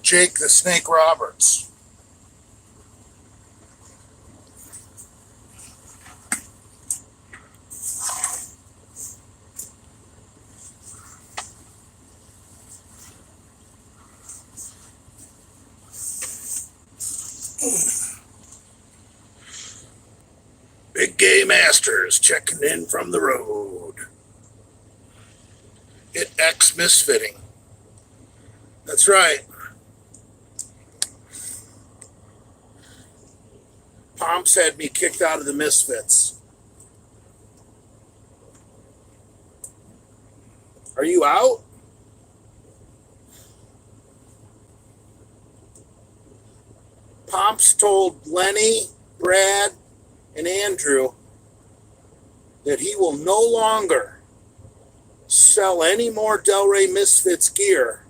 Jake the Snake Roberts. Big Gay Masters checking in from the road. It X misfitting. That's right. Pomps had me kicked out of the Misfits. Are you out? Pomps told Lenny, Brad, and Andrew that he will no longer sell any more Delray Misfits gear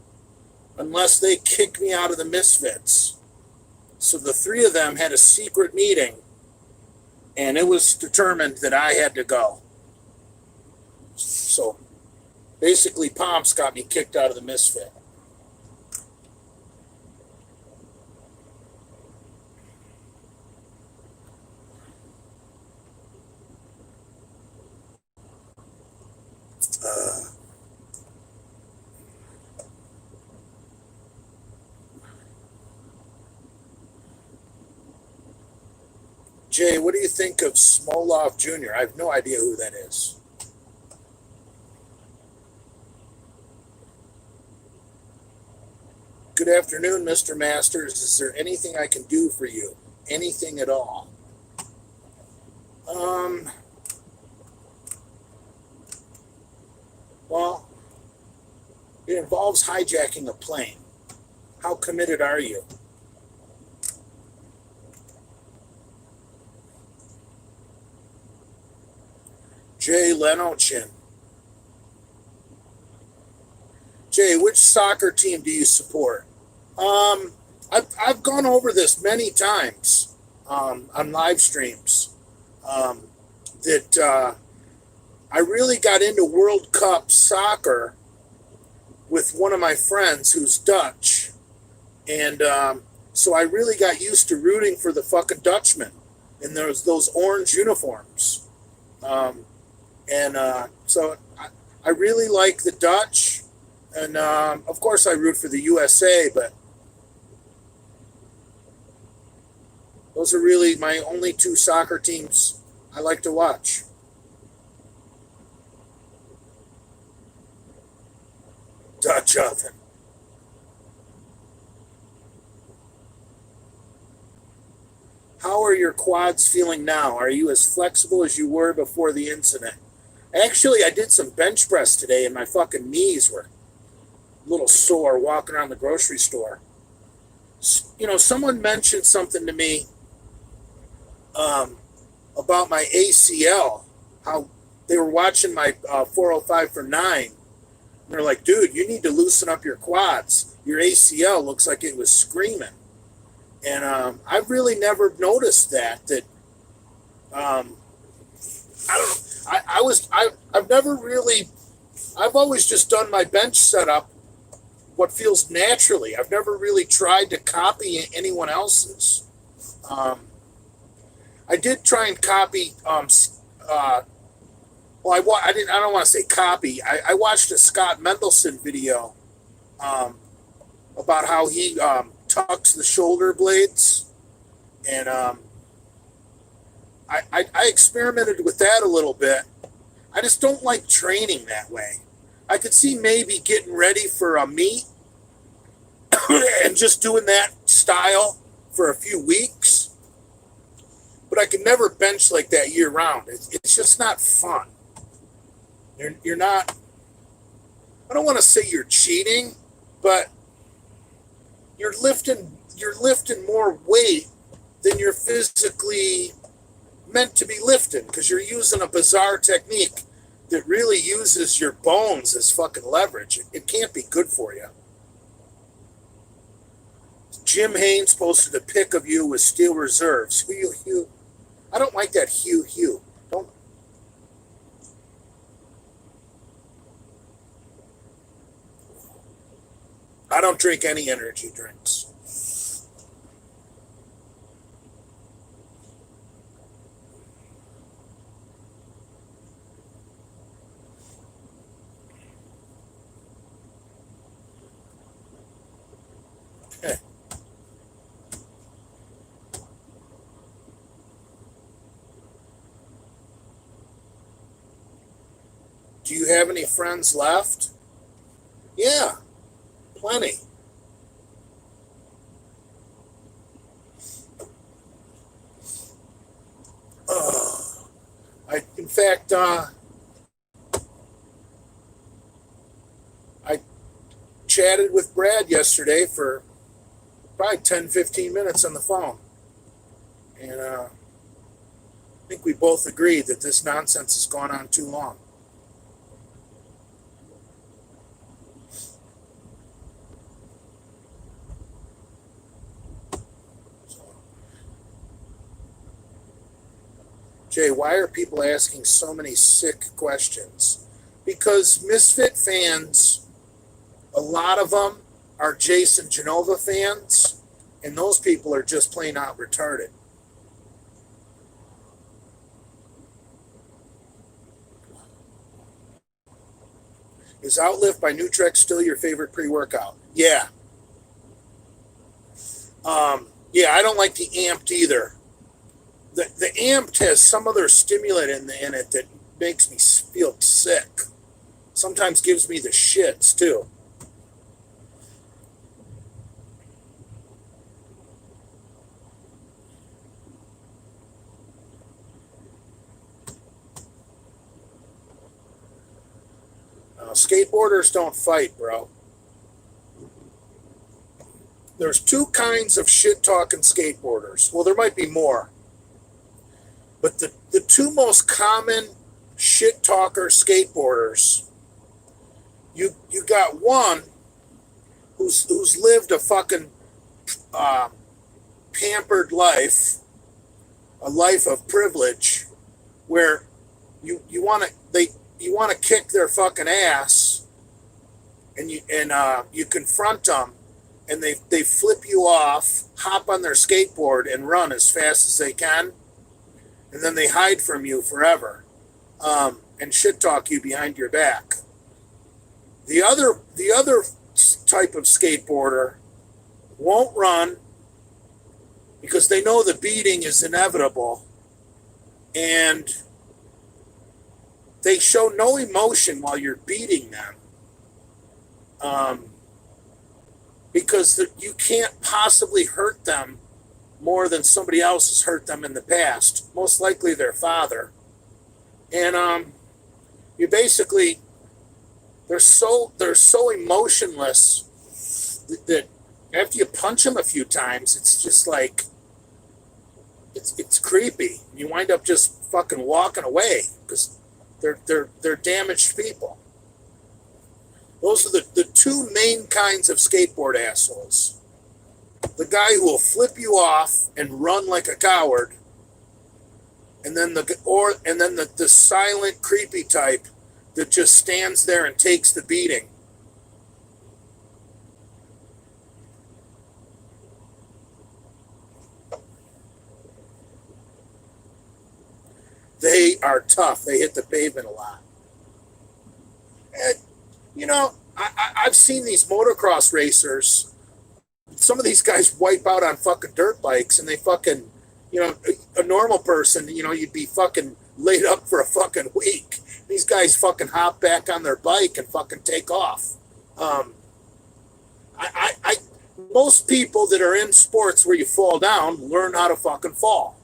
unless they kick me out of the Misfits. So the three of them had a secret meeting, and it was determined that I had to go. So basically, Pomps got me kicked out of the Misfit. Jay, what do you think of Smolov Jr.? I have no idea who that is. Good afternoon, Mr. Masters. Is there anything I can do for you? Anything at all? Well, it involves hijacking a plane. How committed are you? Jay Lenochin. Jay, which soccer team do you support? I've gone over this many times on live streams. That I really got into World Cup soccer with one of my friends who's Dutch, and so I really got used to rooting for the fucking Dutchmen in those orange uniforms. So I really like the Dutch, and of course I root for the USA, but those are really my only two soccer teams I like to watch. Dutch oven. How are your quads feeling now? Are you as flexible as you were before the incident? Actually, I did some bench press today and my fucking knees were a little sore walking around the grocery store. You know, someone mentioned something to me about my ACL, how they were watching my 405 for 9. And they're like, dude, you need to loosen up your quads. Your ACL looks like it was screaming. And I've really never noticed that I don't know. I've always just done my bench setup what feels naturally. I've never really tried to copy anyone else's. I did try and copy. I don't want to say copy. I watched a Scott Mendelson video about how he tucks the shoulder blades, and I experimented with that a little bit. I just don't like training that way. I could see maybe getting ready for a meet and just doing that style for a few weeks, but I could never bench like that year round. It's just not fun. You're not. I don't want to say you're cheating, but you're lifting more weight than you're physically meant to be lifting, because you're using a bizarre technique that really uses your bones as fucking leverage. It can't be good for you. Jim Haynes posted a pic of you with Steel Reserves. Hugh. I don't like that Hugh. Don't. I don't drink any energy drinks. Okay. Do you have any friends left? Yeah, plenty. In fact, I chatted with Brad yesterday for probably 10, 15 minutes on the phone. And I think we both agreed that this nonsense has gone on too long. Jay, why are people asking so many sick questions? Because Misfit fans, a lot of them are Jason Genova fans, and those people are just plain out retarded. Is Outlift by Nutrex still your favorite pre-workout? Yeah. Yeah, I don't like the Amped either. The Amped has some other stimulant in it that makes me feel sick. Sometimes gives me the shits too. Skateboarders don't fight, bro. There's two kinds of shit talking skateboarders. Well, there might be more. But the two most common shit talker skateboarders, you got one who's lived a fucking pampered life, a life of privilege, where you want to kick their fucking ass, and you confront them, and they flip you off, hop on their skateboard, and run as fast as they can, and then they hide from you forever, and shit talk you behind your back. The other type of skateboarder won't run because they know the beating is inevitable, and they show no emotion while you're beating them, because you can't possibly hurt them more than somebody else has hurt them in the past, most likely their father. And you basically, they're so emotionless that after you punch them a few times, it's just like, it's creepy. You wind up just fucking walking away because they're damaged people. Those are the two main kinds of skateboard assholes. The guy who will flip you off and run like a coward, and then the silent, creepy type that just stands there and takes the beating. They are tough. They hit the pavement a lot. And, I've seen these motocross racers. Some of these guys wipe out on fucking dirt bikes, and they fucking, a normal person, you'd be fucking laid up for a fucking week. These guys fucking hop back on their bike and fucking take off. Most people that are in sports where you fall down learn how to fucking fall.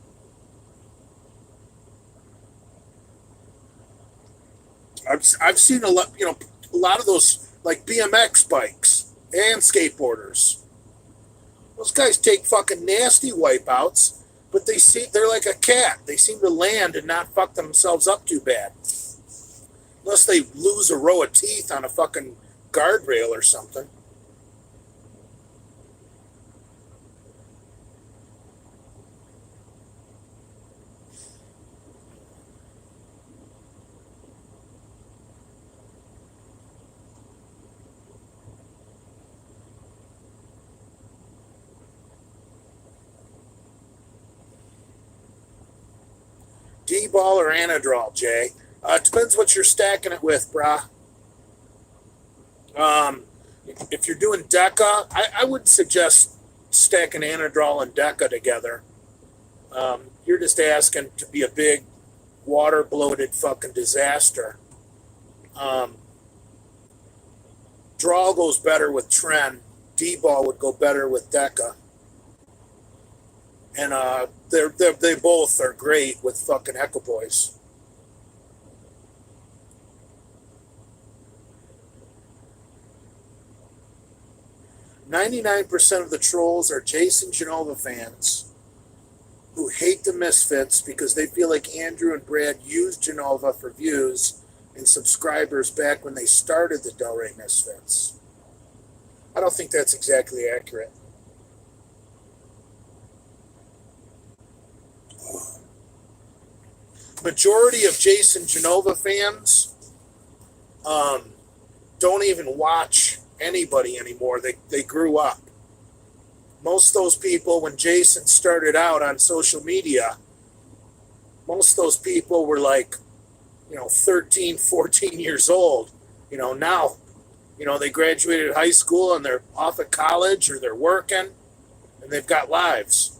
I've seen a lot of those, like, BMX bikes and skateboarders. Those guys take fucking nasty wipeouts, but they're like a cat. They seem to land and not fuck themselves up too bad. Unless they lose a row of teeth on a fucking guardrail or something. D-ball or Anadrol, Jay? It depends what you're stacking it with, brah. If you're doing Deca, I would suggest stacking Anadrol and Deca together. You're just asking to be a big water bloated fucking disaster. Draw goes better with Tren. D-ball would go better with Deca. And they both are great with fucking Echo Boys. "99% of the trolls are Jason Genova fans who hate the Misfits because they feel like Andrew and Brad used Genova for views and subscribers back when they started the Del Rey Misfits." I don't think that's exactly accurate. Majority of Jason Genova fans don't even watch anybody anymore. They grew up. Most of those people, when Jason started out on social media, most of those people were like, 13, 14 years old. Now, they graduated high school and they're off at college or they're working and they've got lives.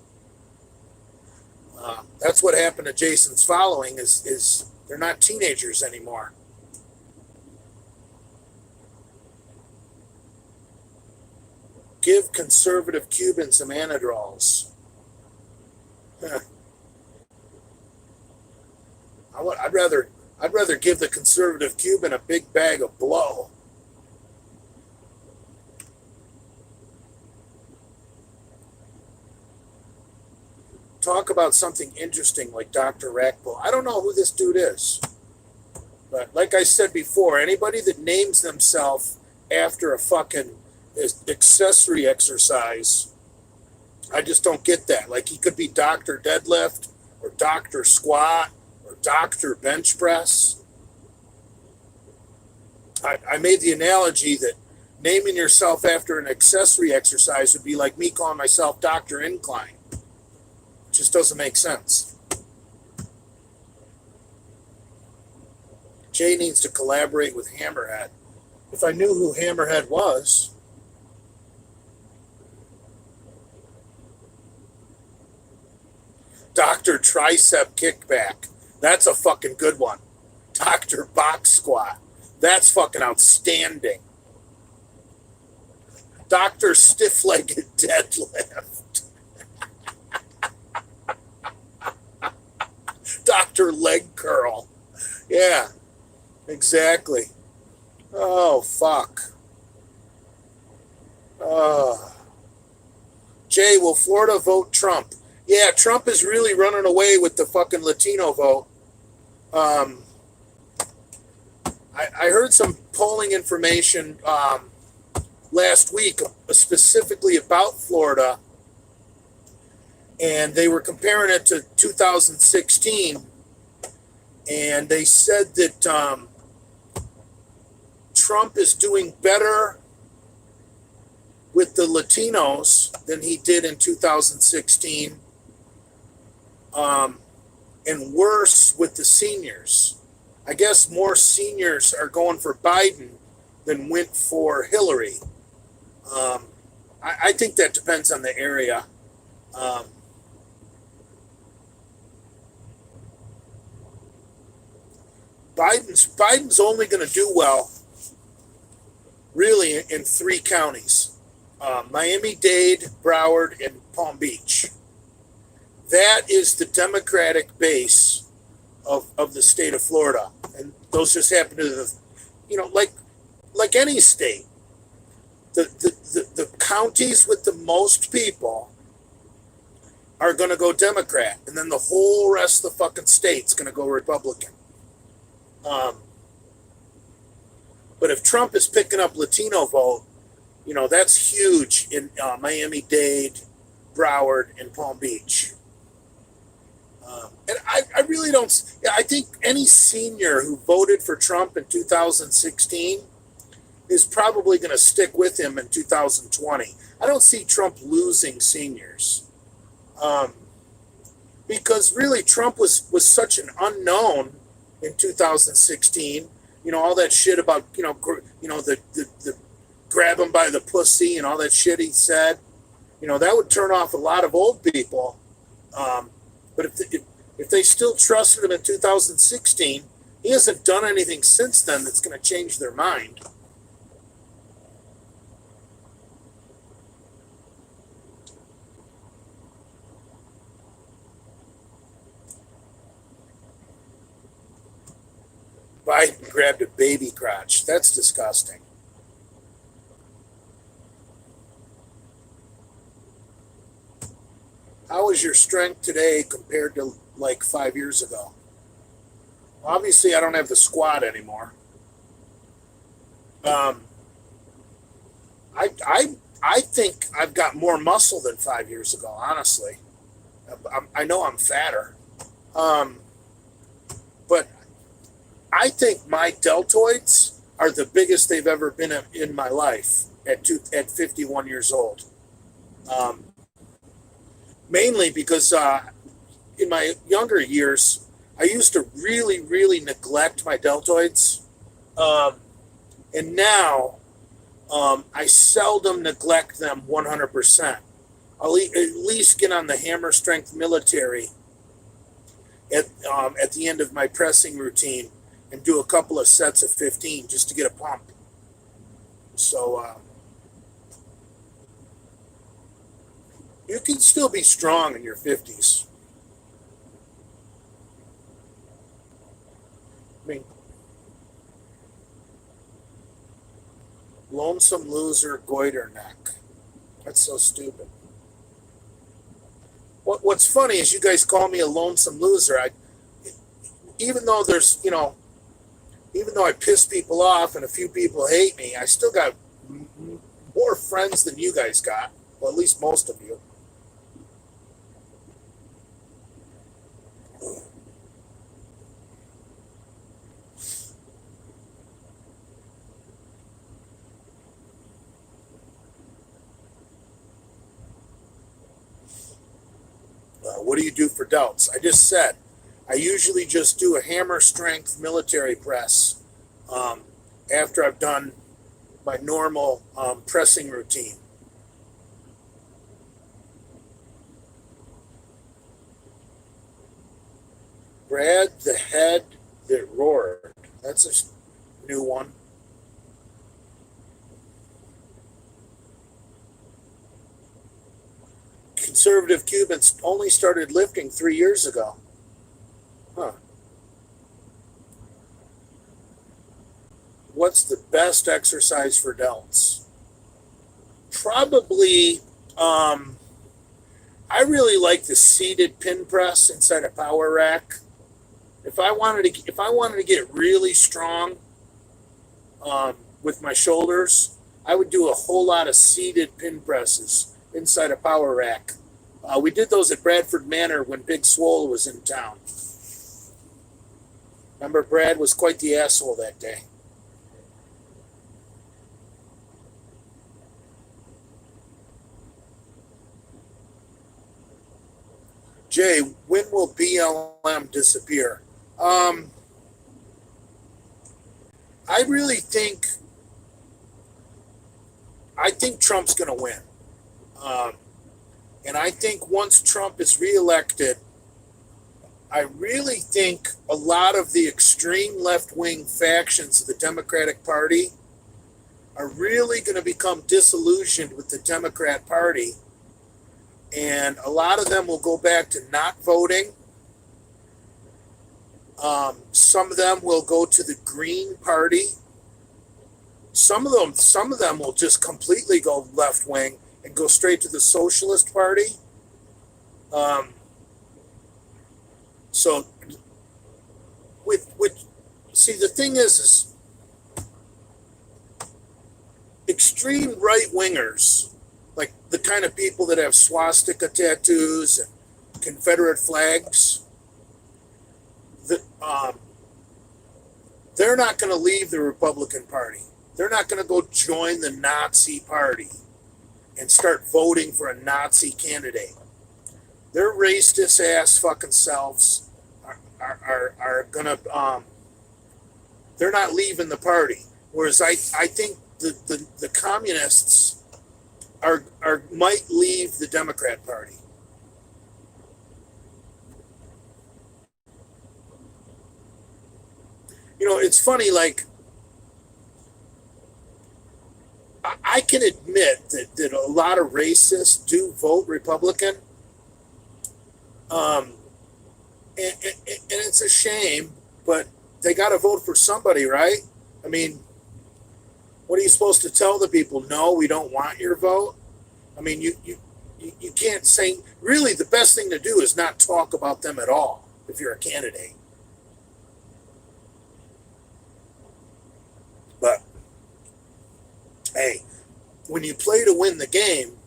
That's what happened to Jason's following is they're not teenagers anymore. Give conservative Cubans some Anadrols. I'd rather give the conservative Cuban a big bag of blow. Talk about something interesting like Dr. Rackbull. I don't know who this dude is. But like I said before, anybody that names themselves after a fucking accessory exercise, I just don't get that. Like he could be Dr. Deadlift or Dr. Squat or Dr. Bench Press. I made the analogy that naming yourself after an accessory exercise would be like me calling myself Dr. Incline. Just doesn't make sense. Jay needs to collaborate with Hammerhead. If I knew who Hammerhead was. Dr. Tricep Kickback. That's a fucking good one. Dr. Box Squat. That's fucking outstanding. Dr. Stiff-Legged Deadlift. Dr. Leg Curl. Yeah, exactly. Oh, fuck. Jay, will Florida vote Trump? Yeah, Trump is really running away with the fucking Latino vote. I heard some polling information last week specifically about Florida, and they were comparing it to 2016, and they said that Trump is doing better with the Latinos than he did in 2016, and worse with the seniors. I guess more seniors are going for Biden than went for Hillary. I think that depends on the area. Biden's only going to do well, really, in 3 counties: Miami-Dade, Broward, and Palm Beach. That is the Democratic base of the state of Florida, and those just happen to, like any state, the counties with the most people are going to go Democrat, and then the whole rest of the fucking state's going to go Republican. But if Trump is picking up Latino vote, that's huge in Miami-Dade, Broward, and Palm Beach. And I really don't. I think any senior who voted for Trump in 2016 is probably going to stick with him in 2020. I don't see Trump losing seniors. because really Trump was such an unknown in 2016. You know, all that shit about the grab him by the pussy and all that shit he said. You know, that would turn off a lot of old people. But if they still trusted him in 2016, he hasn't done anything since then that's going to change their mind. Biden grabbed a baby crotch. That's disgusting. How is your strength today compared to like 5 years ago? Obviously, I don't have the squat anymore. Um, I think I've got more muscle than 5 years ago. Honestly, I know I'm fatter, um, but I think my deltoids are the biggest they've ever been in my life at 51 years old. Um, Mainly because in my younger years, I used to really, really neglect my deltoids. Um, and now I seldom neglect them 100%. I'll at least get on the hammer strength military at the end of my pressing routine and do a couple of sets of 15 just to get a pump. So you can still be strong in your 50s. I mean, lonesome loser goiter neck. That's so stupid. What's funny is you guys call me a lonesome loser. Even though even though I piss people off and a few people hate me, I still got more friends than you guys got. Well, at least most of you. What do you do for delts? I just said I usually just do a hammer strength military press um, after I've done my normal pressing routine. Brad the head that roared. That's a new one. Conservative Cubans only started lifting 3 years ago. Huh. What's the best exercise for delts? Probably, I really like the seated pin press inside a power rack. If I wanted to get really strong with my shoulders, I would do a whole lot of seated pin presses inside a power rack. We did those at Bradford Manor when Big Swole was in town. Remember, Brad was quite the asshole that day. Jay, when will BLM disappear? Um, I really I think Trump's going to win. Um, and I think once Trump is reelected, I really think a lot of the extreme left-wing factions of the Democratic Party are really going to become disillusioned with the Democrat Party. And a lot of them will go back to not voting. Some of them will go to the Green Party. Some of them will just completely go left wing and go straight to the Socialist Party. Um, so, with see, the thing is extreme right wingers, like the kind of people that have swastika tattoos and Confederate flags, that they're not going to leave the Republican Party. They're not going to go join the Nazi Party and start voting for a Nazi candidate. their racist ass fucking selves are gonna they're not leaving the party. Whereas I think the communists are might leave the Democrat Party. You know, it's funny, like I can admit that a lot of racists do vote Republican. Um, and it's a shame, but they got to vote for somebody, right? I mean, what are you supposed to tell the people? No, we don't want your vote. I mean, you can't say. Really, the best thing to do is not talk about them at all if you're a candidate. But hey, when you play to win the game,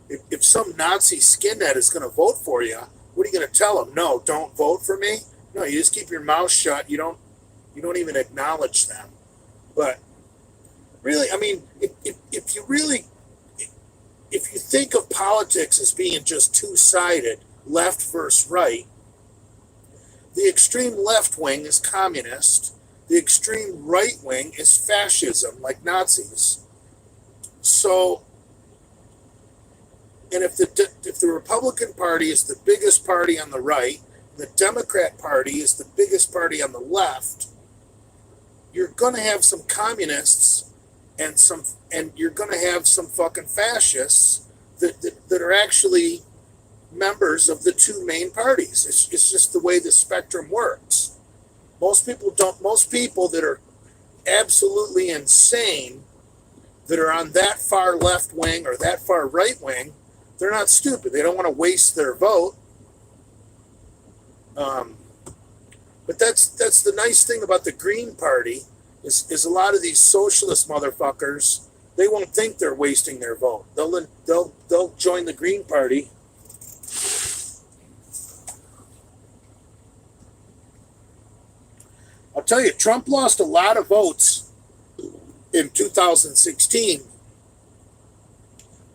if some Nazi skinhead is going to vote for you, what are you going to tell him? No, don't vote for me. No, you just keep your mouth shut. You don't even acknowledge them. But really, I mean, if you really, if you think of politics as being just two-sided, left versus right, the extreme left wing is communist. The extreme right wing is fascism, like Nazis. So, and if the Republican Party is the biggest party on the right, the Democrat Party is the biggest party on the left, you're going to have some communists and you're going to have some fucking fascists that are actually members of the two main parties. It's just the way the spectrum works. Most people that are absolutely insane, that are on that far left wing or that far right wing, they're not stupid. They don't want to waste their vote. But that's the nice thing about the Green Party is a lot of these socialist motherfuckers, they won't think they're wasting their vote. They'll join the Green Party. I'll tell you, Trump lost a lot of votes in 2016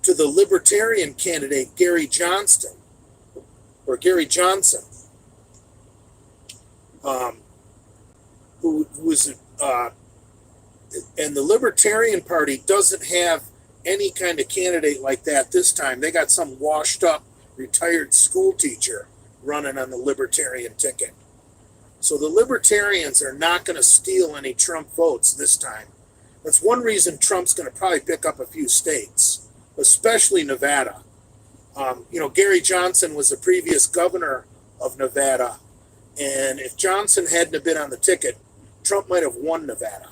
to the Libertarian candidate Gary Johnson, who was, and the Libertarian Party doesn't have any kind of candidate like that this time. They got some washed up retired school teacher running on the Libertarian ticket. So the Libertarians are not going to steal any Trump votes this time. That's one reason Trump's going to probably pick up a few states, especially Nevada. Gary Johnson was the previous governor of Nevada. And if Johnson hadn't have been on the ticket, Trump might have won Nevada.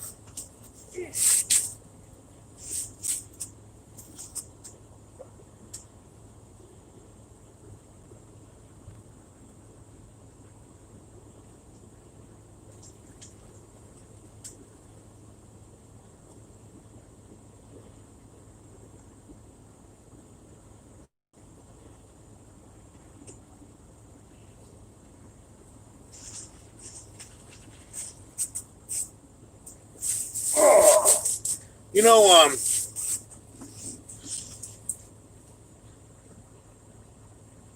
Oh,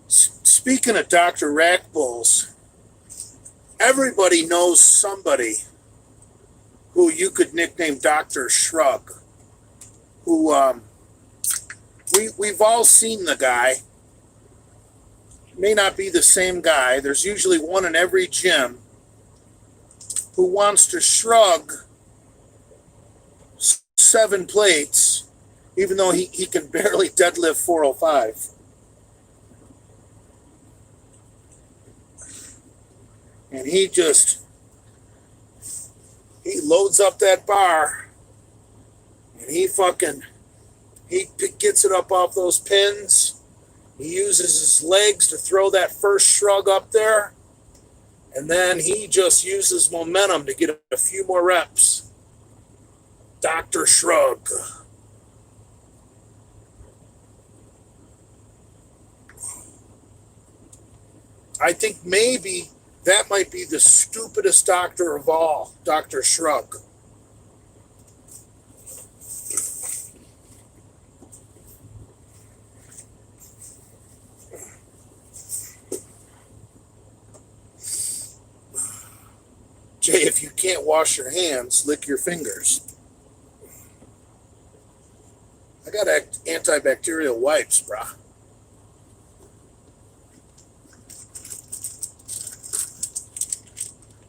speaking of Dr. Rackbulls, everybody knows somebody who you could nickname Dr. Shrug, who we've all seen the guy. May not be the same guy. There's usually one in every gym who wants to shrug 7 plates, even though he can barely deadlift 405. And he loads up that bar and he gets it up off those pins. He uses his legs to throw that first shrug up there. And then he just uses momentum to get a few more reps. Dr. Shrug. I think maybe that might be the stupidest doctor of all, Dr. Shrug. if you can't wash your hands, lick your fingers. I got antibacterial wipes, brah.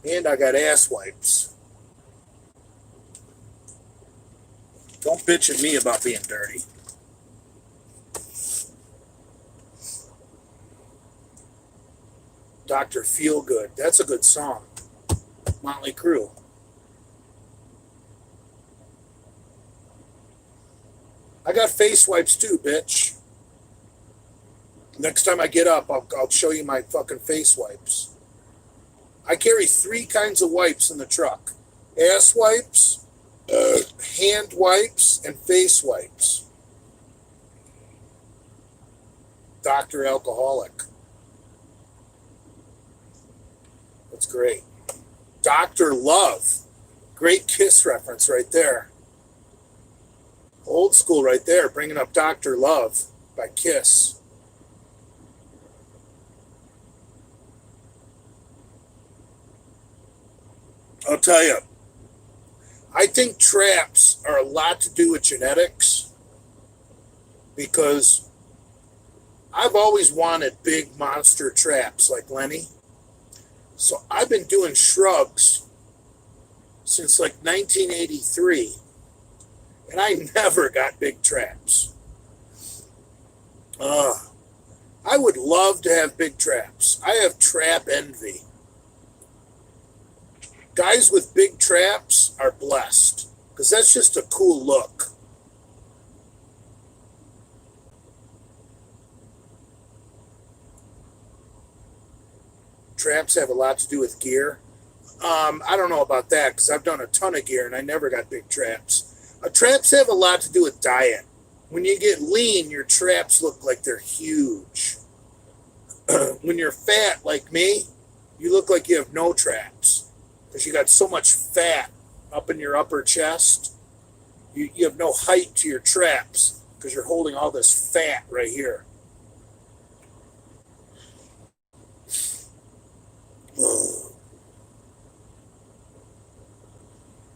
And I got ass wipes. Don't bitch at me about being dirty. Dr. Feelgood. That's a good song. Motley Crue. I got face wipes too, bitch. Next time I get up, I'll show you my fucking face wipes. I carry 3 kinds of wipes in the truck. Ass wipes, hand wipes, and face wipes. Dr. Alcoholic. That's great. Dr. Love. Great Kiss reference right there. Old school right there, bringing up Dr. Love by Kiss. I'll tell you, I think traps are a lot to do with genetics because I've always wanted big monster traps like Lenny. So I've been doing shrugs since like 1983, and I never got big traps. I would love to have big traps. I have trap envy. Guys with big traps are blessed because that's just a cool look. Traps have a lot to do with gear. I don't know about that because I've done a ton of gear and I never got big traps. Traps have a lot to do with diet. When you get lean, your traps look like they're huge. When you're fat like me, you look like you have no traps because you got so much fat up in your upper chest. You have no height to your traps because you're holding all this fat right here.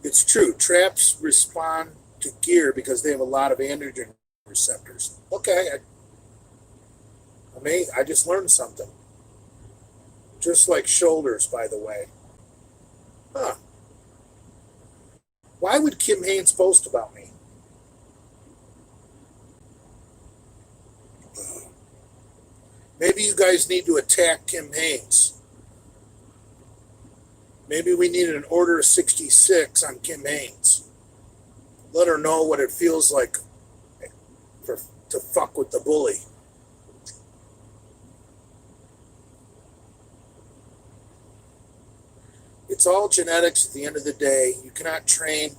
It's true. Traps respond to gear because they have a lot of androgen receptors. Okay. I just learned something. Just like shoulders, by the way. Huh. Why would Kim Haynes post about me? Maybe you guys need to attack Kim Haynes. Maybe we need an order of 66 on Kim Haynes. Let her know what it feels like to fuck with the bully. It's all genetics at the end of the day. You cannot train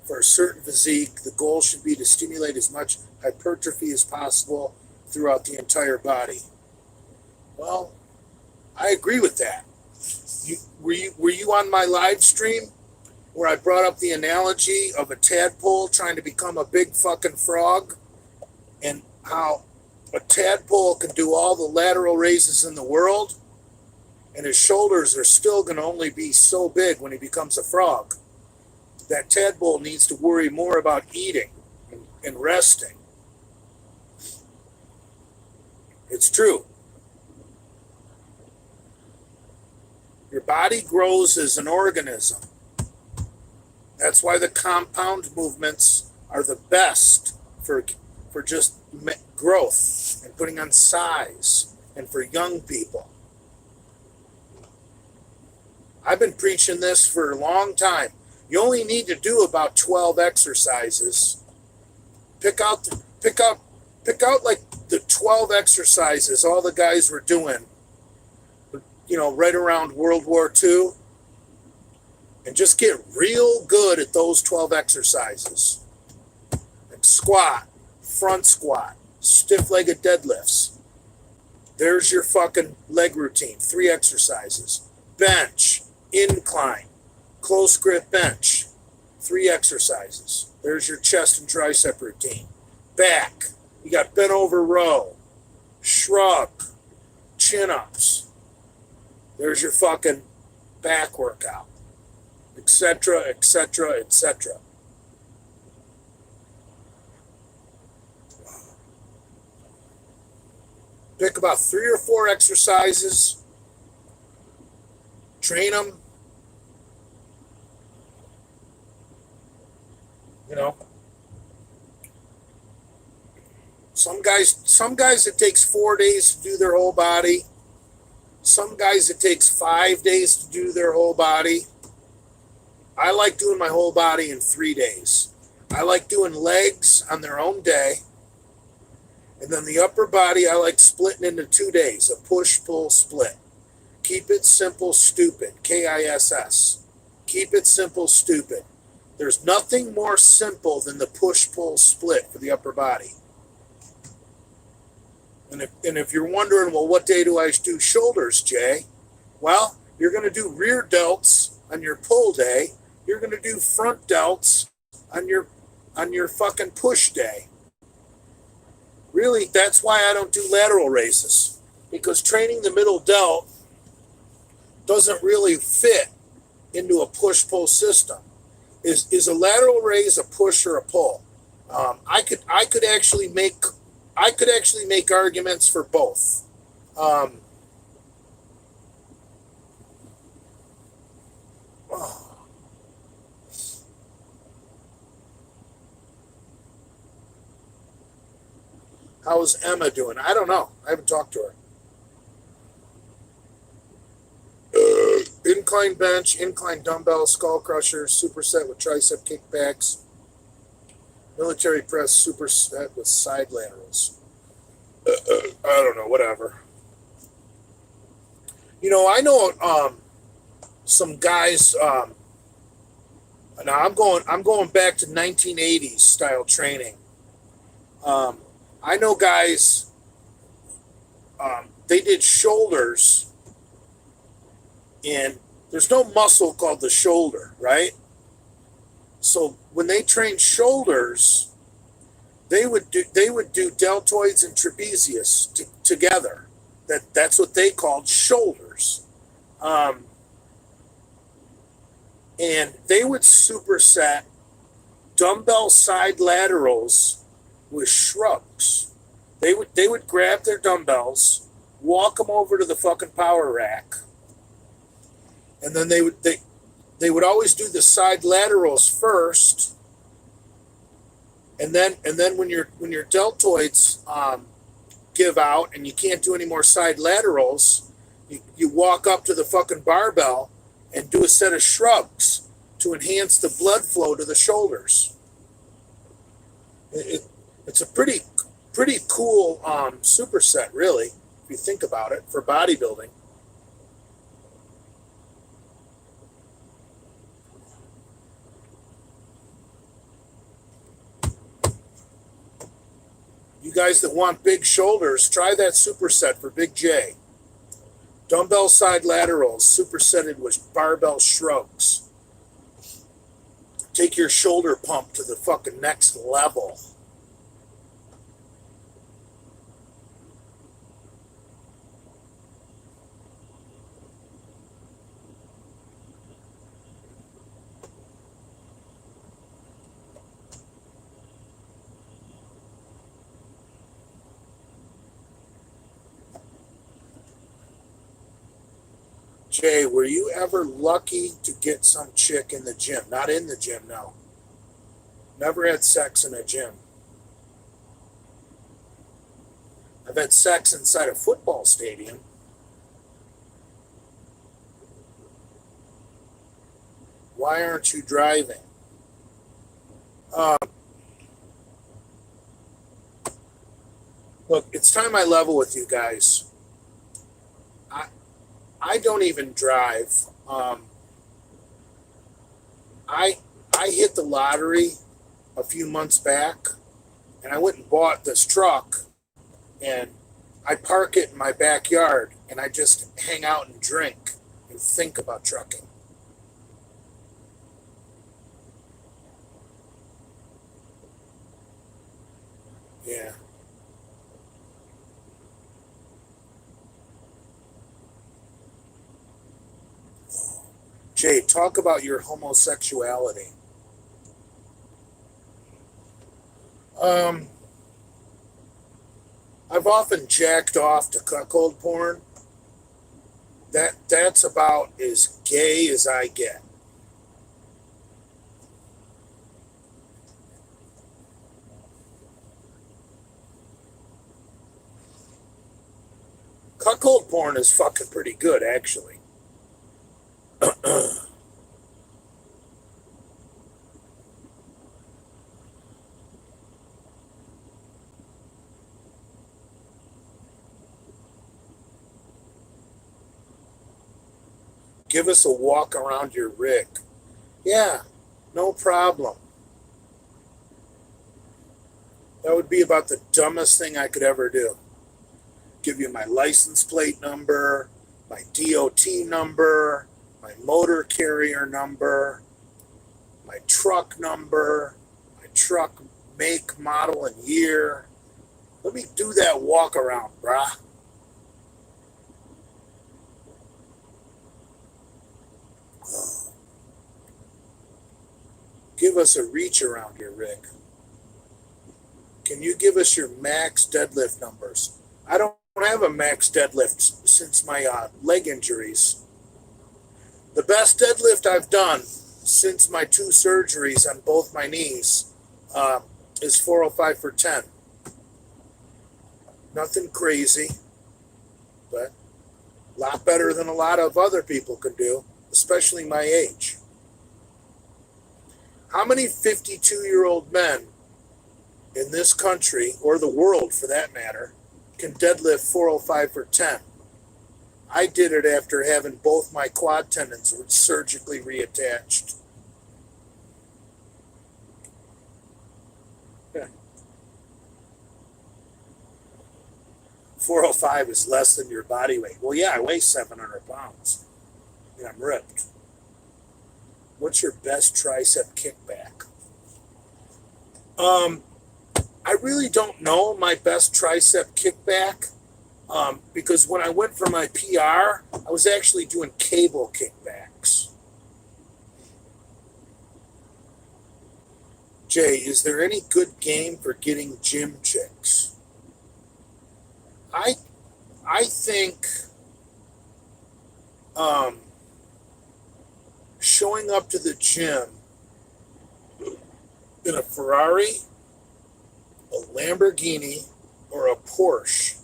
for a certain physique. The goal should be to stimulate as much hypertrophy as possible throughout the entire body. Well, I agree with that. Were you on my live stream where I brought up the analogy of a tadpole trying to become a big fucking frog and how a tadpole can do all the lateral raises in the world and his shoulders are still going to only be so big when he becomes a frog? That tadpole needs to worry more about eating and resting. It's true. Your body grows as an organism. That's why the compound movements are the best for just growth and putting on size and for young people. I've been preaching this for a long time. You only need to do about 12 exercises. Pick out like the 12 exercises all the guys were doing, right around World War II, and just get real good at those 12 exercises. Like squat, front squat, stiff-legged deadlifts. There's your fucking leg routine, 3 exercises. Bench, incline, close grip bench, 3 exercises. There's your chest and tricep routine. Back, you got bent over row, shrug, chin-ups. There's your fucking back workout. etc., etc., etc. Pick about 3 or 4 exercises, train them, you know. Some guys it takes 4 days to do their whole body. Some guys it takes 5 days to do their whole body. I like doing my whole body in 3 days. I like doing legs on their own day. And then the upper body, I like splitting into 2 days, a push, pull, split. Keep it simple, stupid, KISS. Keep it simple, stupid. There's nothing more simple than the push, pull, split for the upper body. And if you're wondering, well, what day do I do shoulders, Jay? Well, you're going to do rear delts on your pull day. You're going to do front delts on your fucking push day. Really, that's why I don't do lateral raises, because training the middle delt doesn't really fit into a push-pull system. Is a lateral raise a push or a pull? I could actually make arguments for both. How's Emma doing? I don't know. I haven't talked to her. Incline bench, incline dumbbell, skull crusher, superset with tricep kickbacks, military press, superset with side laterals. I don't know, whatever. You know, I know some guys. Now I'm going back to 1980s style training. I know guys. They did shoulders. And there's no muscle called the shoulder, right? So when they trained shoulders, they would do deltoids and trapezius together. That's what they called shoulders. And they would superset dumbbell side laterals with shrugs. They would grab their dumbbells, walk them over to the fucking power rack. And then they would always do the side laterals first, and then when your deltoids give out and you can't do any more side laterals, you walk up to the fucking barbell and do a set of shrugs to enhance the blood flow to the shoulders. It's a pretty cool superset, really, if you think about it, for bodybuilding. You guys that want big shoulders, try that superset for Big J. Dumbbell side laterals supersetted with barbell shrugs. Take your shoulder pump to the fucking next level. Jay, were you ever lucky to get some chick in the gym? Not in the gym, no. Never had sex in a gym. I've had sex inside a football stadium. Why aren't you driving? Look, it's time I level with you guys. I don't even drive. I hit the lottery a few months back, and I went and bought this truck, and I park it in my backyard, and I just hang out and drink and think about trucking. Yeah. Jay, talk about your homosexuality. Um, I've often jacked off to cuckold porn. That's about as gay as I get. Cuckold porn is fucking pretty good, actually. Give us a walk around your rig. Yeah, no problem. That would be about the dumbest thing I could ever do. Give you my license plate number, my DOT number, my motor carrier number, my truck number, my truck make, model, and year. Let me do that walk around, brah. Give us a reach around your rig. Can you give us your max deadlift numbers? I don't have a max deadlift since my leg injuries. The best deadlift I've done since my two surgeries on both my knees is 405 for 10. Nothing crazy, but a lot better than a lot of other people can do, especially my age. How many 52-year-old men in this country, or the world for that matter, can deadlift 405 for 10? I did it after having both my quad tendons surgically reattached. Yeah. 405 is less than your body weight. Well, yeah, I weigh 700 pounds, and I'm ripped. What's your best tricep kickback? I really don't know my best tricep kickback because when I went for my PR, I was actually doing cable kickbacks. Jay, is there any good game for getting gym chicks? I I think um, showing up to the gym in a Ferrari, a Lamborghini, or a Porsche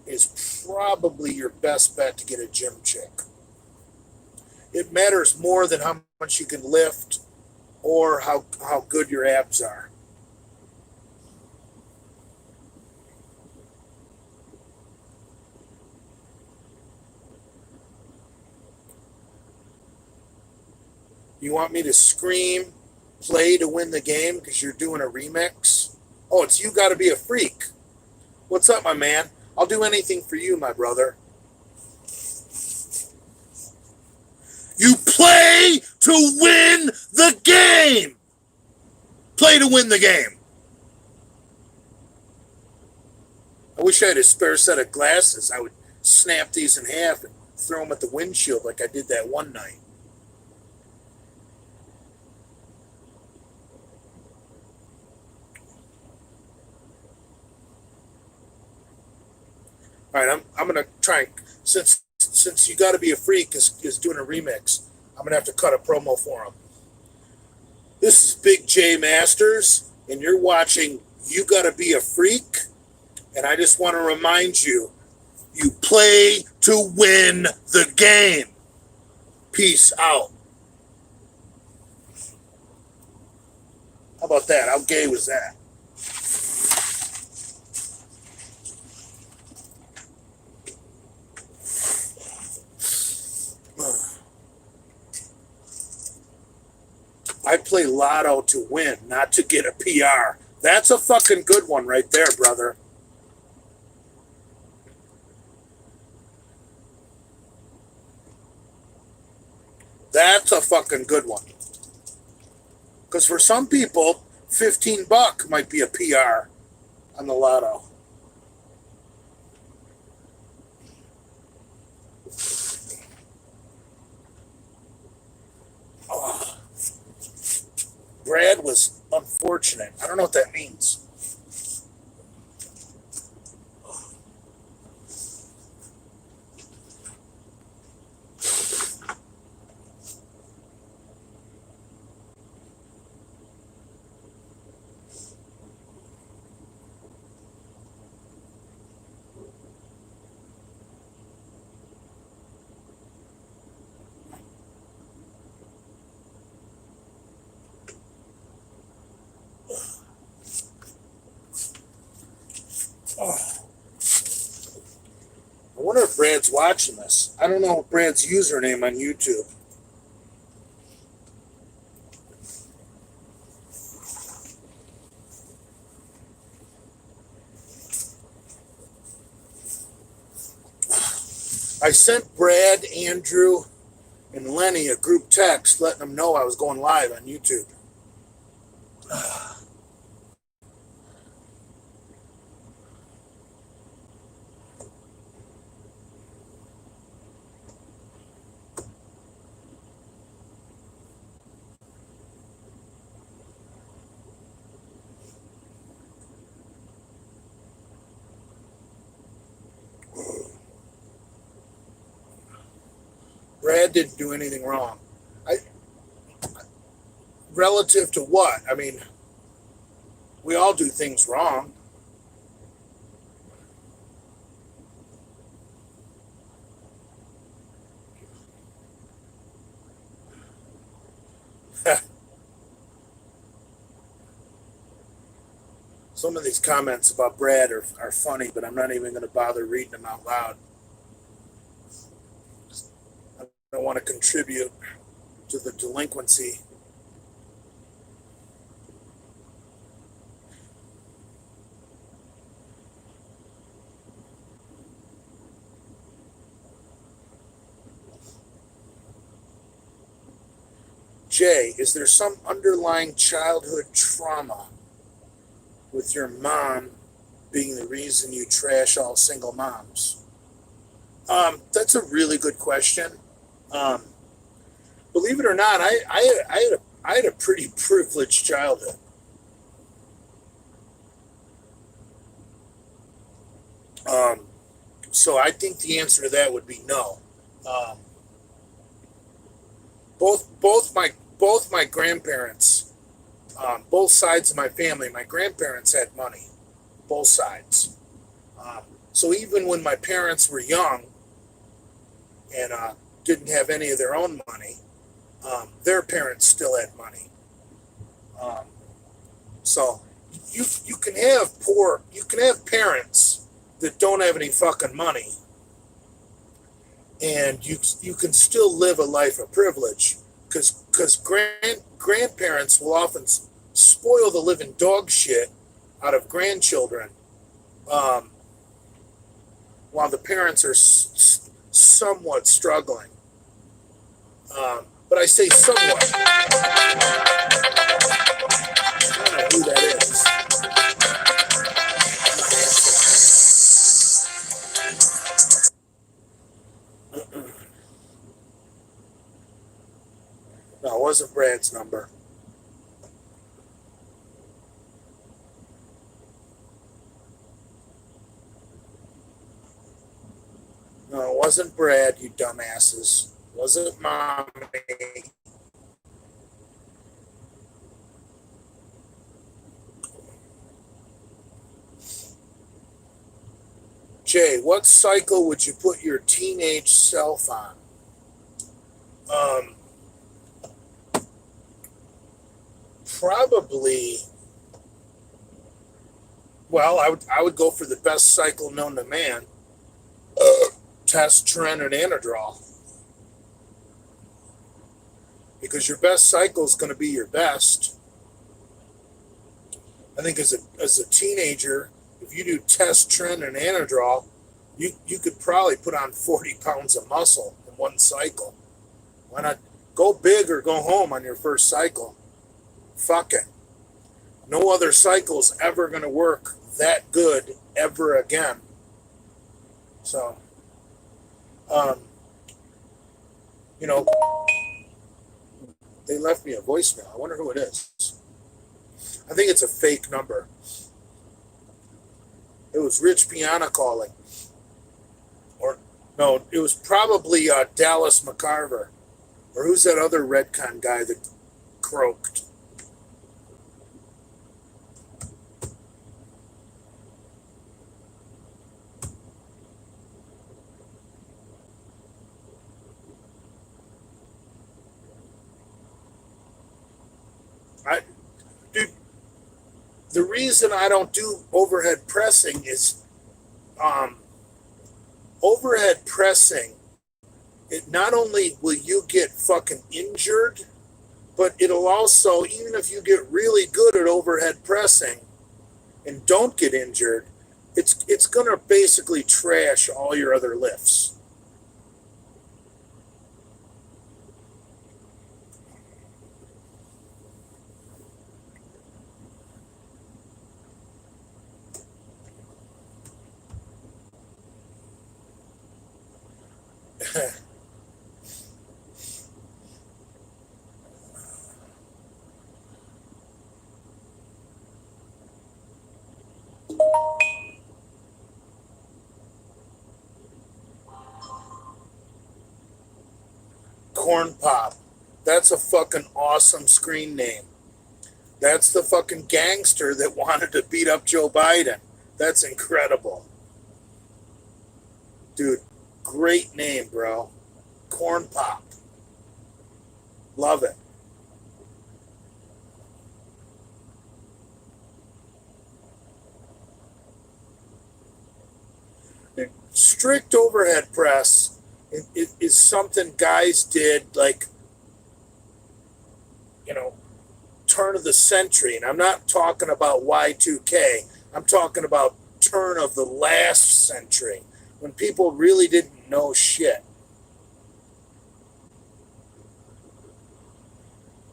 is probably your best bet to get a gym chick. It matters more than how much you can lift or how good your abs are. You want me to scream, play to win the game because you're doing a remix? Oh, it's You Gotta Be a Freak. What's up, my man? I'll do anything for you, my brother. You play to win the game. Play to win the game. I wish I had a spare set of glasses. I would snap these in half and throw them at the windshield like I did that one night. All right, I'm gonna try and since You Gotta Be a Freak is doing a remix. I'm gonna have to cut a promo for him. This is Big J Masters, and you're watching You Gotta Be a Freak. And I just want to remind you, you play to win the game. Peace out. How about that? How gay was that? I play lotto to win, not to get a PR. That's a fucking good one right there, brother. That's a fucking good one. Because for some people, $15 might be a PR on the lotto. unfortunate. I don't know what that means. Oh. I wonder if Brad's watching this. I don't know Brad's username on YouTube. I sent Brad, Andrew, and Lenny a group text letting them know I was going live on YouTube. Brad didn't do anything wrong. Relative to what? I mean, we all do things wrong. Some of these comments about Brad are funny, but I'm not even going to bother reading them out loud. I don't want to contribute to the delinquency. Jay, is there some underlying childhood trauma with your mom being the reason you trash all single moms? That's a really good question. Believe it or not, I had a pretty privileged childhood. So I think the answer to that would be no. Both my grandparents, both sides of my family, my grandparents had money, both sides. So even when my parents were young and didn't have any of their own money, their parents still had money. So you can have parents that don't have any fucking money, and you can still live a life of privilege because grandparents will often spoil the living dog shit out of grandchildren, while the parents are somewhat struggling. But I say somewhat. I don't know who that is. No, it wasn't Brad's number. No, it wasn't Brad, you dumbasses. It wasn't Mommy. Jay, what cycle would you put your teenage self on? Probably. Well, I would go for the best cycle known to man. Test, Tren, and Anadrol. Because your best cycle is going to be your best. I think as a teenager, if you do Test, Tren, and Anadrol, you could probably put on 40 pounds of muscle in one cycle. Why not go big or go home on your first cycle? Fuck it. No other cycle is ever going to work that good ever again. So, you know, they left me a voicemail. I wonder who it is. I think it's a fake number. It was Rich Piana calling. Or, no, it was probably Dallas McCarver. Or who's that other Redcon guy that croaked? Dude, the reason I don't do overhead pressing is overhead pressing, it not only will you get fucking injured, but it'll also, even if you get really good at overhead pressing and don't get injured, it's gonna basically trash all your other lifts. Corn Pop. That's a fucking awesome screen name. That's the fucking gangster that wanted to beat up Joe Biden. That's incredible. Dude, great name, bro. Corn Pop. Love it. Strict overhead press is something guys did like, turn of the century. And I'm not talking about Y2K. I'm talking about turn of the last century when people really didn't know shit.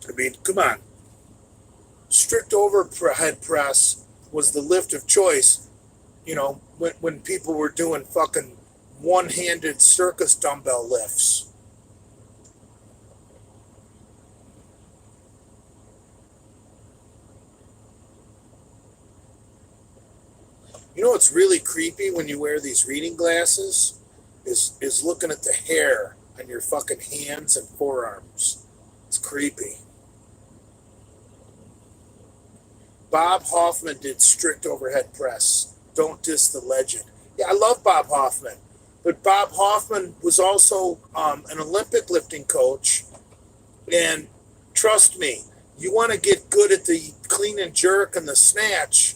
I mean, come on. Strict overhead press was the lift of choice, when people were doing fucking one-handed circus dumbbell lifts. You know what's really creepy when you wear these reading glasses is looking at the hair on your fucking hands and forearms. It's creepy. Bob Hoffman did strict overhead press. Don't diss the legend. Yeah, I love Bob Hoffman. But Bob Hoffman was also an Olympic lifting coach. And trust me, you want to get good at the clean and jerk and the snatch,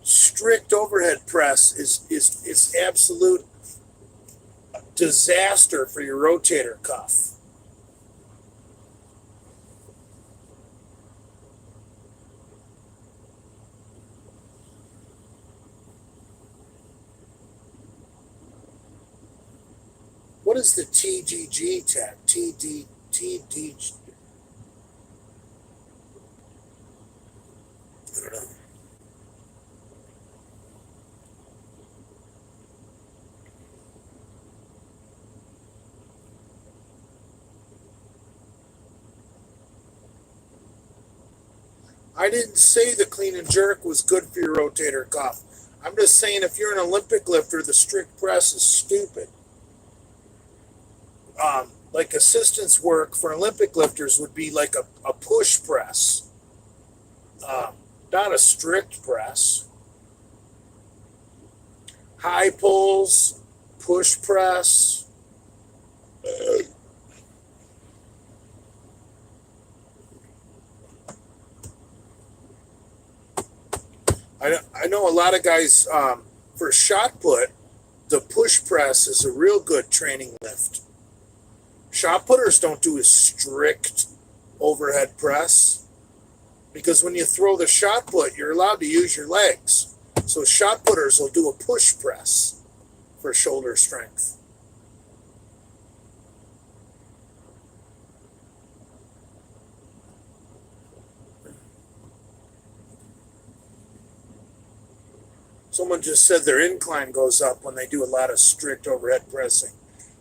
strict overhead press is absolute disaster for your rotator cuff. What is the TGG tab? TD. I don't know. I didn't say the clean and jerk was good for your rotator cuff. I'm just saying if you're an Olympic lifter, the strict press is stupid. Like assistance work for Olympic lifters would be like a push press, not a strict press. High pulls, push press. I know a lot of guys, for shot put, the push press is a real good training lift. Shot putters don't do a strict overhead press because when you throw the shot put, you're allowed to use your legs. So shot putters will do a push press for shoulder strength. Someone just said their incline goes up when they do a lot of strict overhead pressing.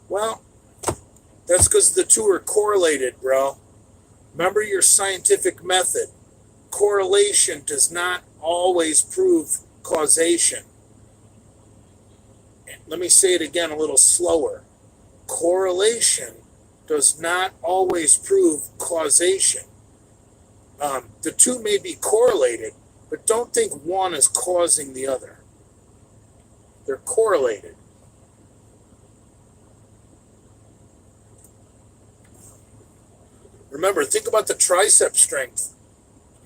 Well, that's because the two are correlated, bro. Remember your scientific method. correlation does not always prove causation. Let me say it again a little slower. Correlation does not always prove causation. The two may be correlated, but don't think one is causing the other. They're correlated. Remember, think about the tricep strength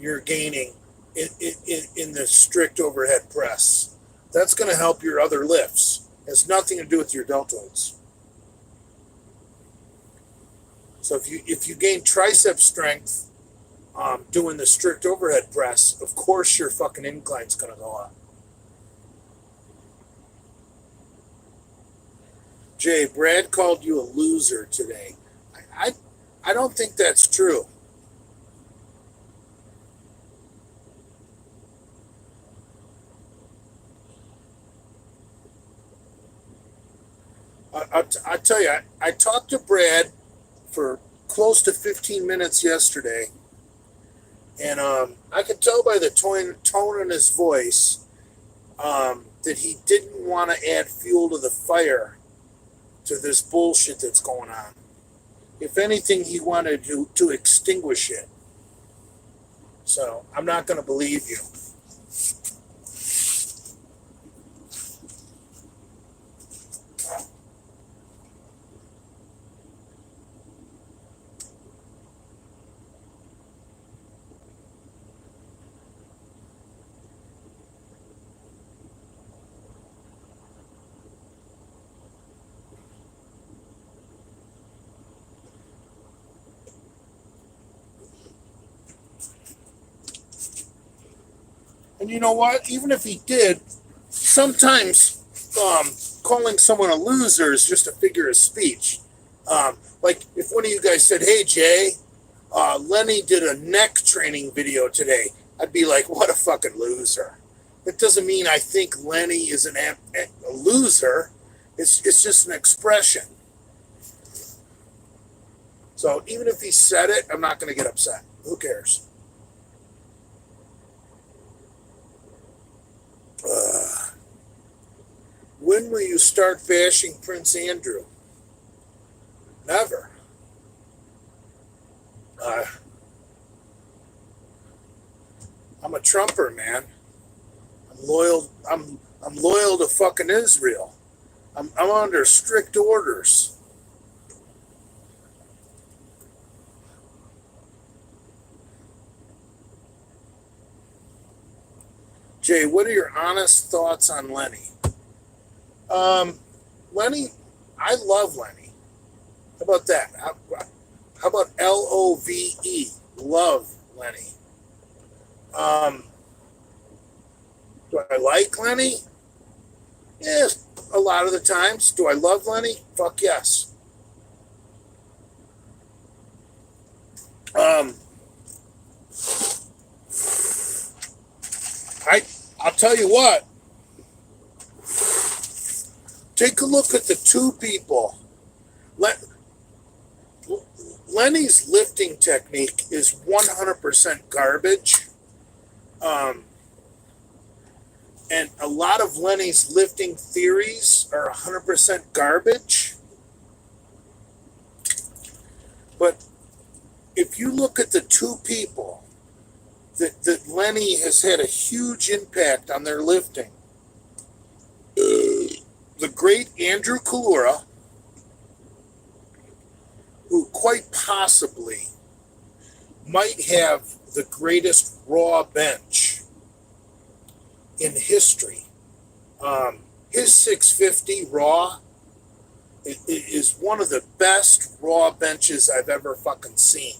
you're gaining in the strict overhead press. That's going to help your other lifts. It has nothing to do with your deltoids. So if you gain tricep strength doing the strict overhead press, of course your fucking incline's going to go up. Jay, Brad called you a loser today. I don't think that's true. I tell you, I talked to Brad for close to 15 minutes yesterday, and I could tell by the tone in his voice that he didn't want to add fuel to the fire to this bullshit that's going on. If anything, he wanted to extinguish it. So I'm not going to believe you. And you know what? Even if he did, sometimes calling someone a loser is just a figure of speech. Like if one of you guys said, "Hey Jay, Lenny did a neck training video today," I'd be like, "What a fucking loser." That doesn't mean I think Lenny is a loser. It's just an expression. So even if he said it, I'm not going to get upset. Who cares? When will you start bashing Prince Andrew? Never. I'm a Trumper, man. I'm loyal. I'm loyal to fucking Israel. I'm under strict orders. Jay, what are your honest thoughts on Lenny? Lenny, I love Lenny. How about that? How about LOVE? Love Lenny. Do I like Lenny? Yes, a lot of the times. Do I love Lenny? Fuck yes. I'll tell you what. Take a look at the two people. Lenny's lifting technique is 100% garbage. And a lot of Lenny's lifting theories are 100% garbage. But if you look at the two people that Lenny has had a huge impact on their lifting, the great Andrew Kalura, who quite possibly might have the greatest raw bench in history. His 650 raw is one of the best raw benches I've ever fucking seen.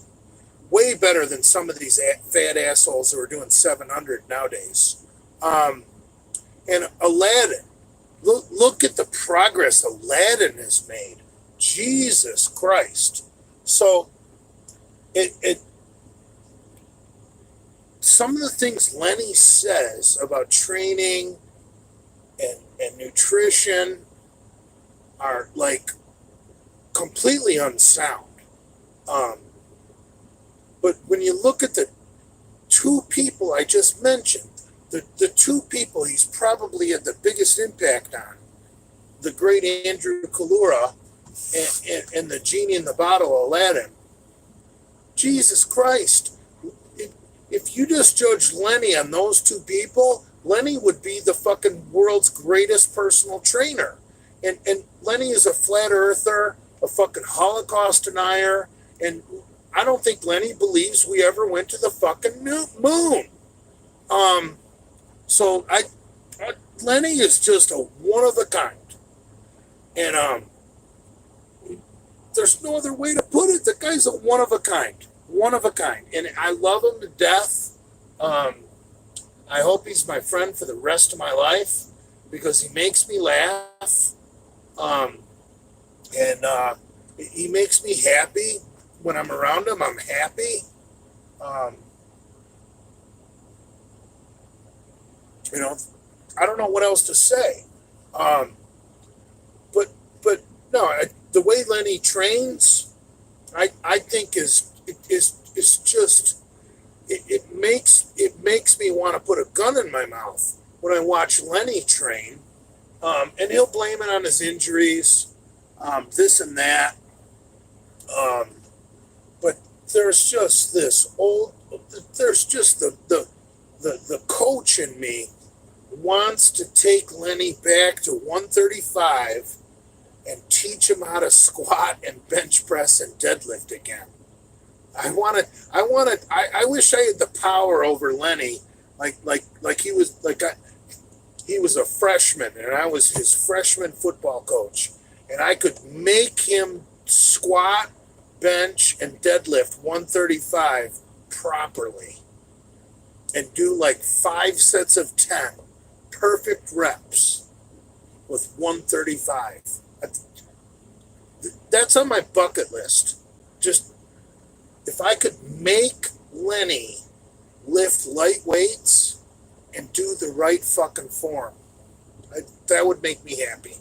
Way better than some of these fat assholes who are doing 700 nowadays. And Aladdin, look at the progress Aladdin has made. Jesus Christ. So some of the things Lenny says about training and nutrition are like completely unsound. But when you look at the two people I just mentioned, the two people he's probably had the biggest impact on, the great Andrew Kalura and the genie in the bottle, Aladdin. Jesus Christ. If you just judge Lenny on those two people, Lenny would be the fucking world's greatest personal trainer. And Lenny is a flat earther, a fucking Holocaust denier, and I don't think Lenny believes we ever went to the fucking moon. So Lenny is just a one of a kind. And there's no other way to put it. The guy's a one of a kind. One of a kind. And I love him to death. I hope he's my friend for the rest of my life because he makes me laugh. And he makes me happy. When I'm around him, I'm happy. You know, I don't know what else to say. But no, the way Lenny trains, I think is just it makes me want to put a gun in my mouth when I watch Lenny train. And he'll blame it on his injuries, this and that. But there's just the coach in me wants to take Lenny back to 135 and teach him how to squat and bench press and deadlift again. I wish I had the power over Lenny, like he was he was a freshman and I was his freshman football coach, and I could make him squat, bench, and deadlift 135 properly and do like 5 sets of 10 perfect reps with 135. That's on my bucket list. Just if I could make Lenny lift light weights and do the right fucking form, that would make me happy.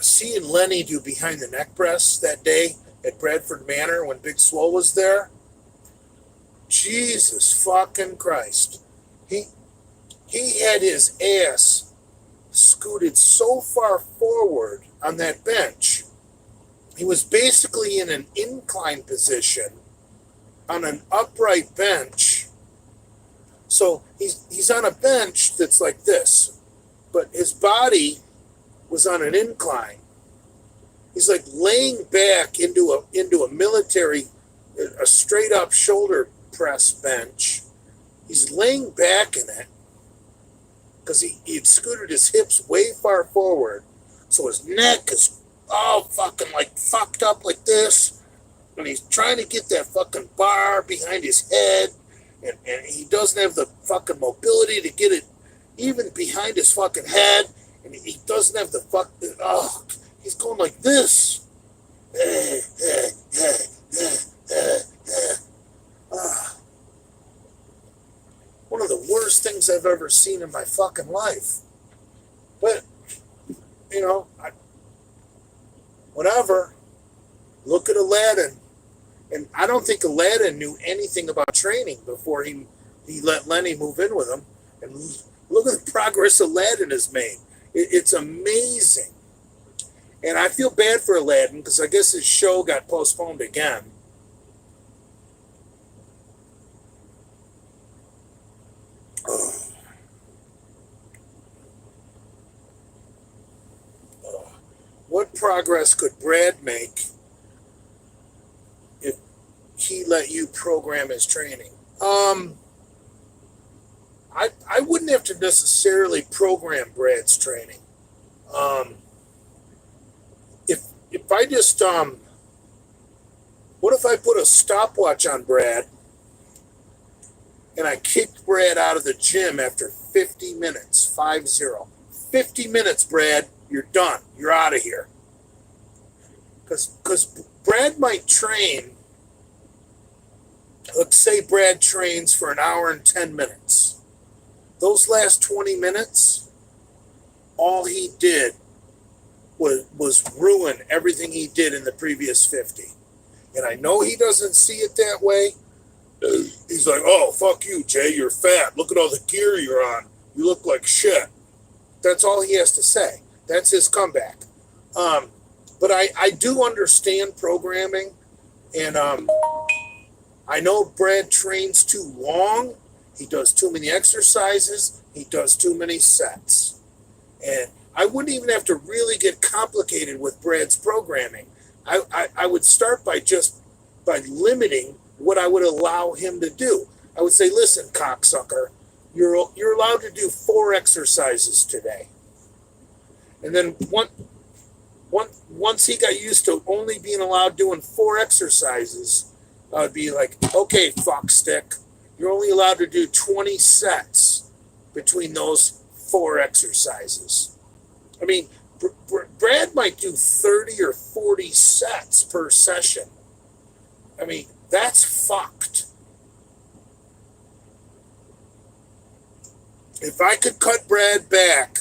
Seeing Lenny do behind the neck press that day at Bradford Manor when Big Swole was there, Jesus fucking Christ. He had his ass scooted so far forward on that bench. He was basically in an incline position on an upright bench. So he's on a bench that's like this, but his body was on an incline. He's like laying back into a military, a straight up shoulder press bench. He's laying back in it because he'd scooted his hips way far forward. So his neck is all fucking like fucked up like this. And he's trying to get that fucking bar behind his head. And he doesn't have the fucking mobility to get it even behind his fucking head. And he doesn't have the he's going like this. One of the worst things I've ever seen in my fucking life. But, you know, whatever. Look at Aladdin. And I don't think Aladdin knew anything about training before he let Lenny move in with him. And look at the progress Aladdin has made. It's amazing. And I feel bad for Aladdin because I guess his show got postponed again. What progress could Brad make if he let you program his training? I wouldn't have to necessarily program Brad's training. If I just what if I put a stopwatch on Brad and I kicked Brad out of the gym after 50 minutes, 5-0. 50 minutes, Brad, you're done. You're out of here. Because Brad might train, let's say Brad trains for an hour and 10 minutes. Those last 20 minutes, all he did was ruin everything he did in the previous 50. And I know he doesn't see it that way. He's like, oh, fuck you, Jay, you're fat. Look at all the gear you're on. You look like shit. That's all he has to say. That's his comeback. But I do understand programming, and I know Brad trains too long. He does too many exercises. He does too many sets. And I wouldn't even have to really get complicated with Brad's programming. I would start by limiting what I would allow him to do. I would say, listen, cocksucker, you're allowed to do 4 exercises today. And then once he got used to only being allowed doing 4 exercises, I'd be like, okay, fuckstick, you're only allowed to do 20 sets between those 4 exercises. I mean, Brad might do 30 or 40 sets per session. I mean, that's fucked. If I could cut Brad back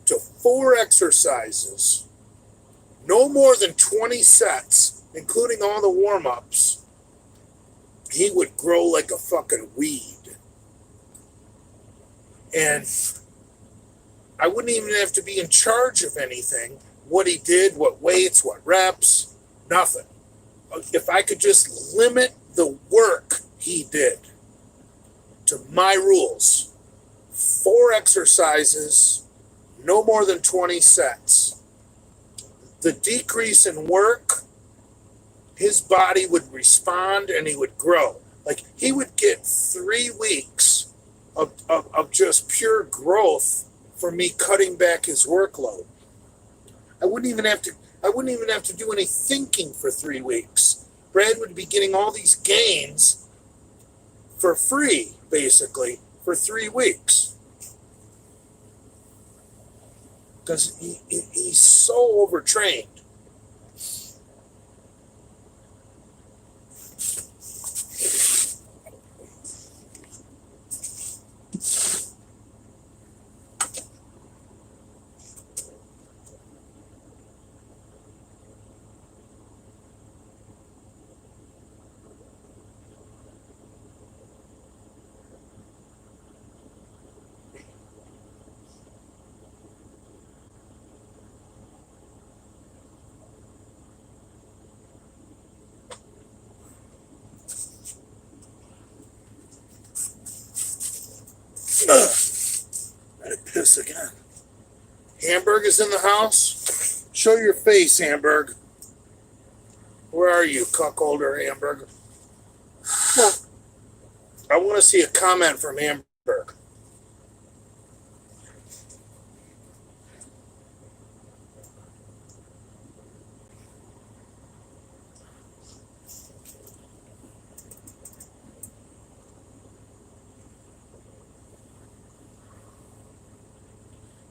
to 4 exercises, no more than 20 sets, including all the warm-ups, he would grow like a fucking weed. And I wouldn't even have to be in charge of anything. What he did, what weights, what reps, nothing. If I could just limit the work he did to my rules, 4 exercises, no more than 20 sets. The decrease in work, his body would respond and he would grow. Like, he would get 3 weeks of just pure growth for me cutting back his workload. I wouldn't even have to do any thinking for 3 weeks. Brad would be getting all these gains for free, basically, for 3 weeks. Because he's so overtrained. Gotta piss again. Hamburg is in the house. Show your face, Hamburg. Where are you, cuckolder Hamburg? I want to see a comment from Hamburg.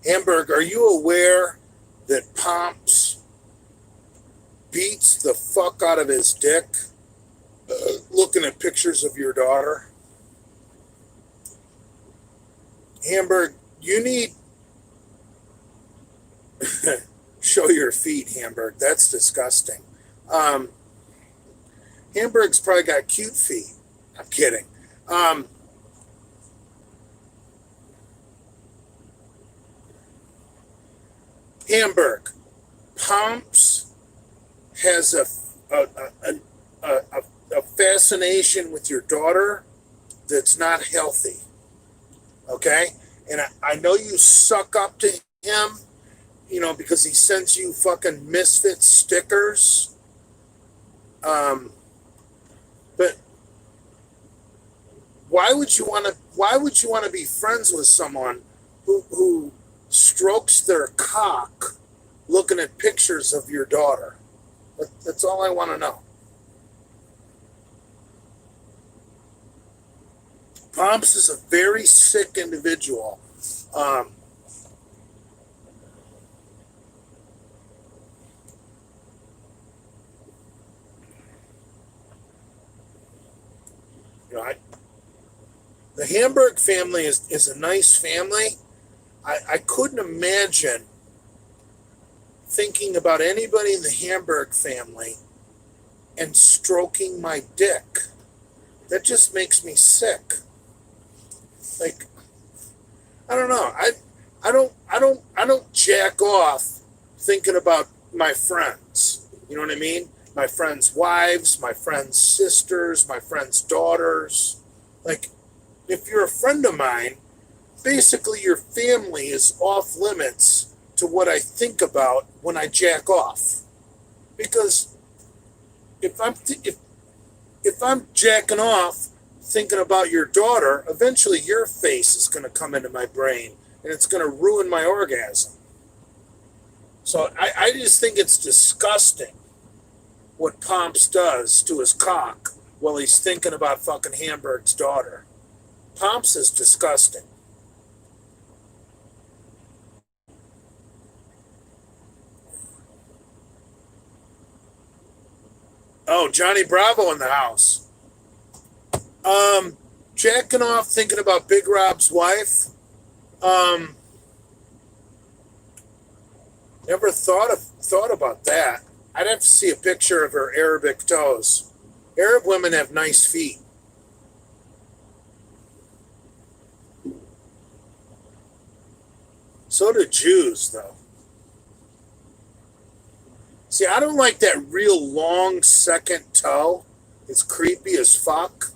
Hamburg, are you aware that Pomps beats the fuck out of his dick looking at pictures of your daughter? Hamburg, you need... Show your feet, Hamburg. That's disgusting. Hamburg's probably got cute feet. I'm kidding. Hamburg, Pomps has a fascination with your daughter that's not healthy. Okay? And I know you suck up to him, you know, because he sends you fucking misfit stickers. But why would you want to be friends with someone who strokes their cock looking at pictures of your daughter? That's all I want to know. Pomps is a very sick individual. You know, the Hamburg family is a nice family. I couldn't imagine thinking about anybody in the Hamburg family and stroking my dick. That just makes me sick. Like, I don't know. I don't jack off thinking about my friends. You know what I mean? My friends' wives, my friends' sisters, my friends' daughters. Like, if you're a friend of mine, basically your family is off limits to what I think about when I jack off. Because if I'm jacking off thinking about your daughter, eventually your face is going to come into my brain and it's going to ruin my orgasm. So I just think it's disgusting what Pomps does to his cock while he's thinking about fucking Hamburg's daughter. Pomps is disgusting. Oh, Johnny Bravo in the house. Jacking off thinking about Big Rob's wife. Never thought about that. I'd have to see a picture of her Arabic toes. Arab women have nice feet. So do Jews, though. See, I don't like that real long second toe. It's creepy as fuck.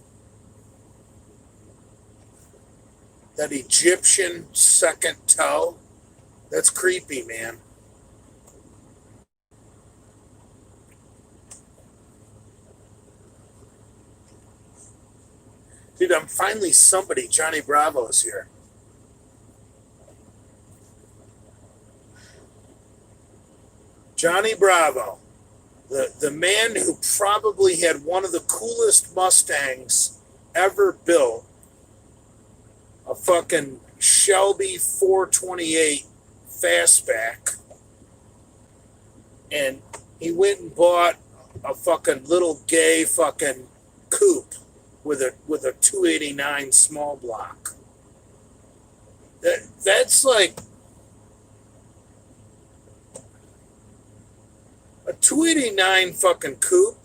That Egyptian second toe. That's creepy, man. Dude, I'm finally somebody. Johnny Bravo's here. Johnny Bravo, the man who probably had one of the coolest Mustangs ever built, a fucking Shelby 428 fastback, and he went and bought a fucking little gay fucking coupe with a 289 small block. That's like a 289 fucking coupe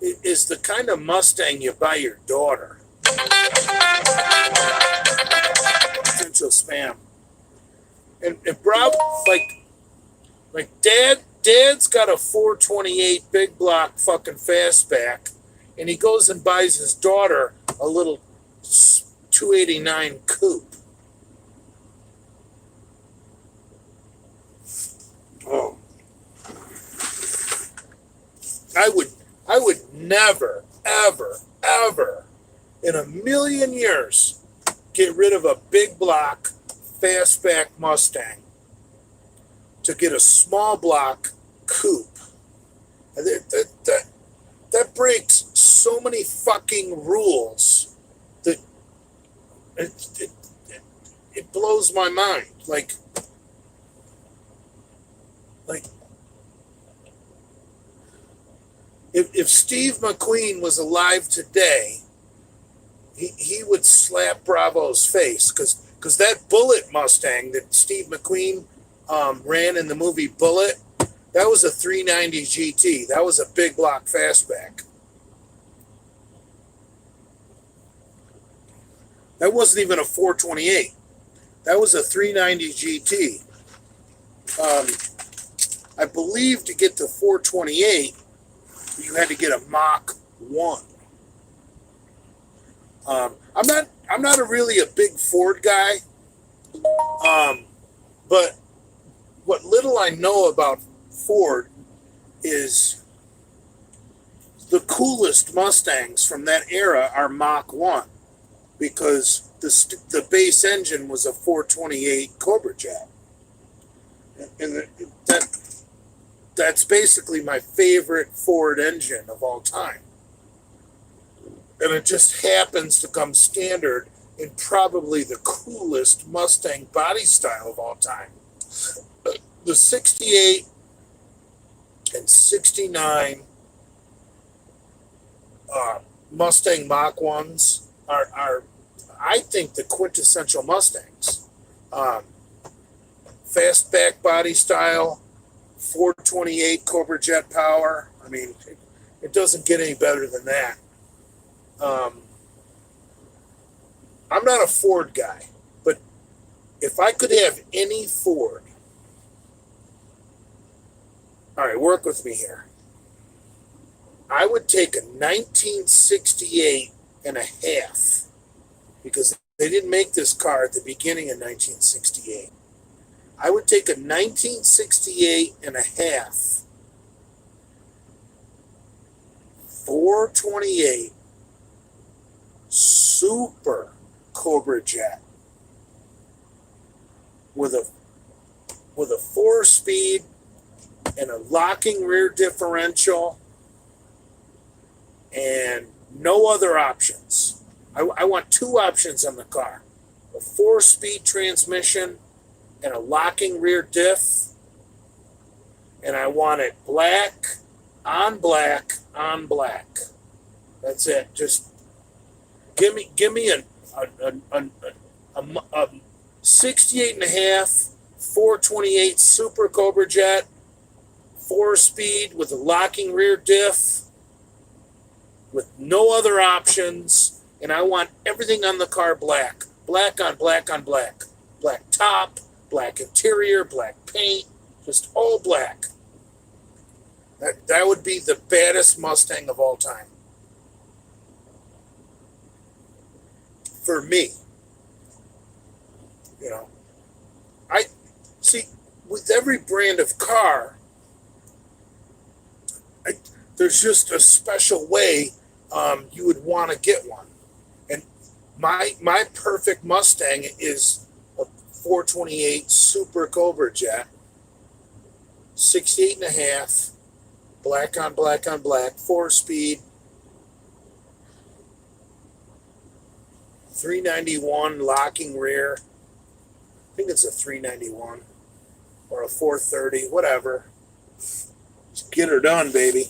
is the kind of Mustang you buy your daughter. Potential spam. And Bravo, like dad's got a 428 big block fucking fastback, and he goes and buys his daughter a little 289 coupe. Oh. I would never, ever, ever in a million years get rid of a big block fastback Mustang to get a small block coupe. That breaks so many fucking rules that it blows my mind. Like if Steve McQueen was alive today, he would slap Bravo's face because that Bullet Mustang that Steve McQueen ran in the movie Bullet, that was a 390 GT. That was a big block fastback. That wasn't even a 428. That was a 390 GT. I believe to get to 428, you had to get a Mach 1. I'm not really a big Ford guy, but what little I know about Ford is the coolest Mustangs from that era are Mach 1 because the base engine was a 428 Cobra Jet. And that's basically my favorite Ford engine of all time. And it just happens to come standard in probably the coolest Mustang body style of all time. The 68 and 69 Mustang Mach 1s are, I think, the quintessential Mustangs. Fastback body style, 4 428 Cobra Jet power. I mean, it doesn't get any better than that. I'm not a Ford guy, but if I could have any Ford, all right, work with me here. I would take a 1968 and a half, because they didn't make this car at the beginning of 1968. I would take a 1968 and a half 428 Super Cobra Jet with a 4-speed and a locking rear differential and no other options. I want 2 options on the car: a 4-speed transmission and a locking rear diff, and I want it black on black on black. That's it. Just give me a 68 and a half 428 Super Cobra Jet, 4-speed with a locking rear diff, with no other options, and I want everything on the car black. Black on black on black. Black top, black interior, black paint, just all black. That would be the baddest Mustang of all time. For me. You know, I see with every brand of car, there's just a special way you would want to get one. And my perfect Mustang is a 428 Super Cobra Jet, 68 and a half, black on black on black, 4-speed, 391 locking rear. I think it's a 391 or a 430, whatever. Just get her done, baby.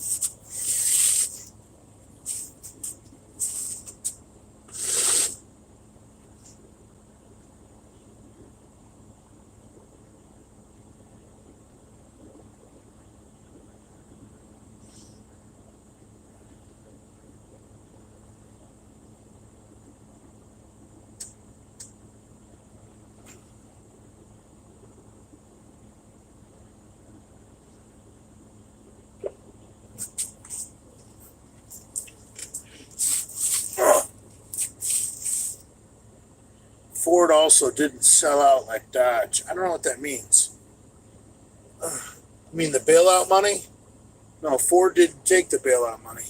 Ford also didn't sell out like Dodge. I don't know what that means. You mean the bailout money? No, Ford didn't take the bailout money.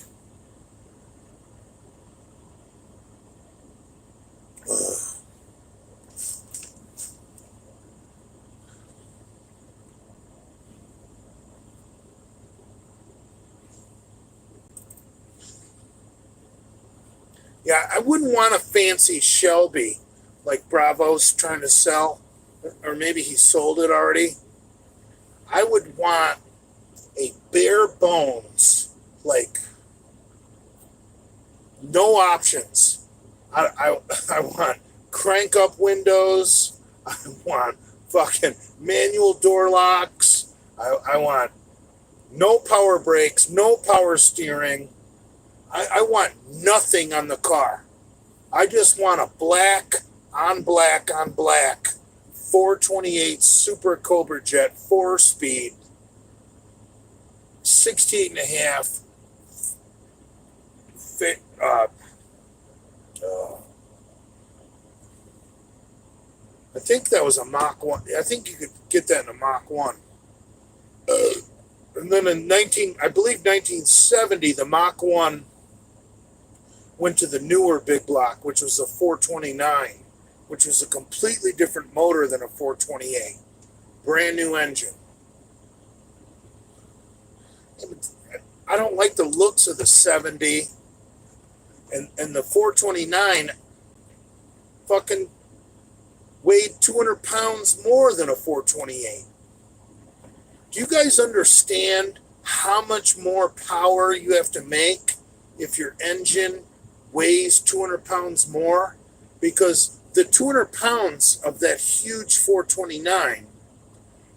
Yeah, I wouldn't want a fancy Shelby like Bravo's trying to sell, or maybe he sold it already. I would want a bare bones, like no options. I want crank up windows. I want fucking manual door locks. I want no power brakes, no power steering. I want nothing on the car. I just want a black on black on black 428 Super Cobra Jet 4-speed 68 and a half fit, I think that was a Mach 1. I think you could get that in a Mach 1. And then in 1970, the Mach 1 went to the newer big block, which was a 429, which was a completely different motor than a 428. Brand new engine. I don't like the looks of the 70, and the 429 fucking weighed 200 pounds more than a 428. Do you guys understand how much more power you have to make if your engine weighs 200 pounds more? Because the 200 pounds of that huge 429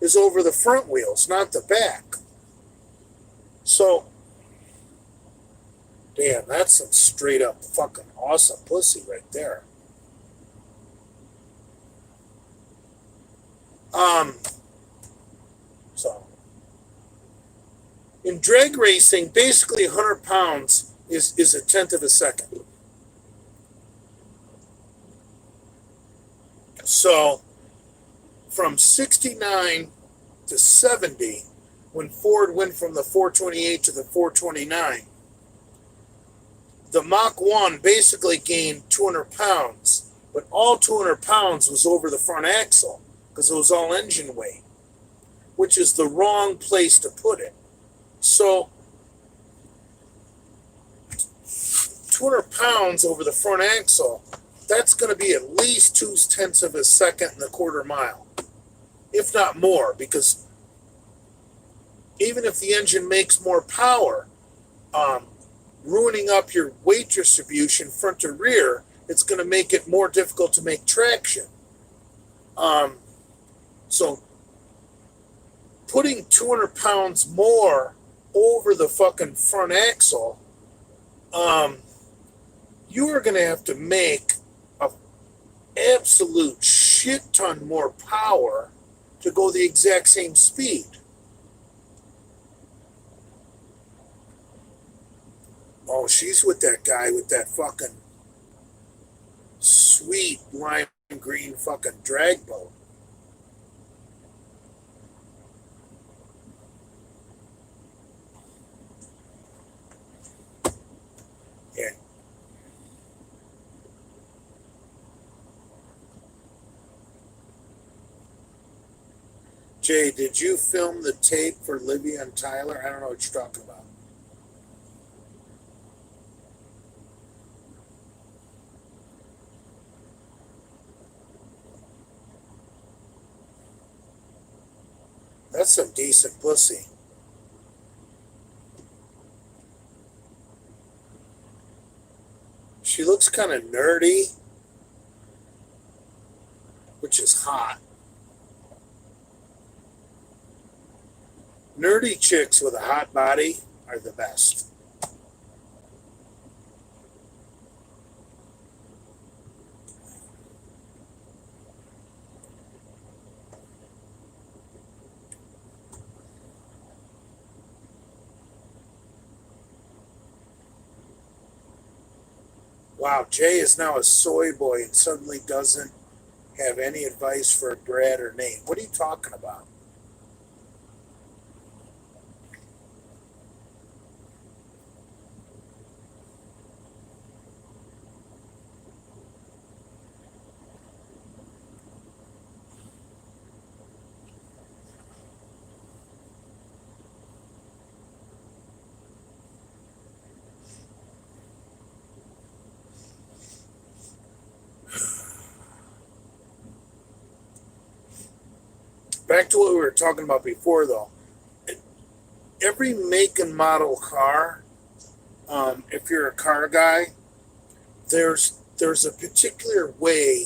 is over the front wheels, not the back. So, damn, that's some straight up fucking awesome pussy right there. Um, so in drag racing, basically 100 pounds is a tenth of a second. So from 69 to 70, when Ford went from the 428 to the 429, the Mach 1 basically gained 200 pounds, but all 200 pounds was over the front axle because it was all engine weight, which is the wrong place to put it. So 200 pounds over the front axle, that's going to be at least 0.2 of a second in the quarter mile, if not more, because even if the engine makes more power, ruining up your weight distribution front to rear, it's going to make it more difficult to make traction. So putting 200 pounds more over the fucking front axle, you are going to have to make a absolute shit ton more power to go the exact same speed. Oh, she's with that guy with that fucking sweet lime green fucking drag boat. Yeah. Jay, did you film the tape for Livy and Tyler? I don't know what you're talking about. That's some decent pussy. She looks kind of nerdy, which is hot. Nerdy chicks with a hot body are the best. Wow, Jay is now a soy boy and suddenly doesn't have any advice for Brad or Nate. What are you talking about? Back to what we were talking about before, though. Every make and model car, if you're a car guy, there's a particular way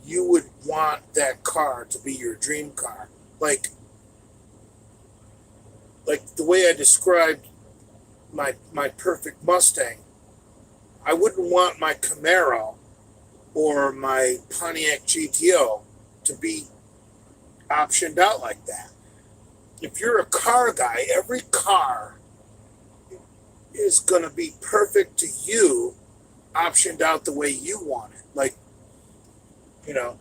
you would want that car to be your dream car. Like the way I described my perfect Mustang. I wouldn't want my Camaro or my Pontiac GTO to be optioned out like that. If you're a car guy, every car is going to be perfect to you, optioned out the way you want it. Like, you know,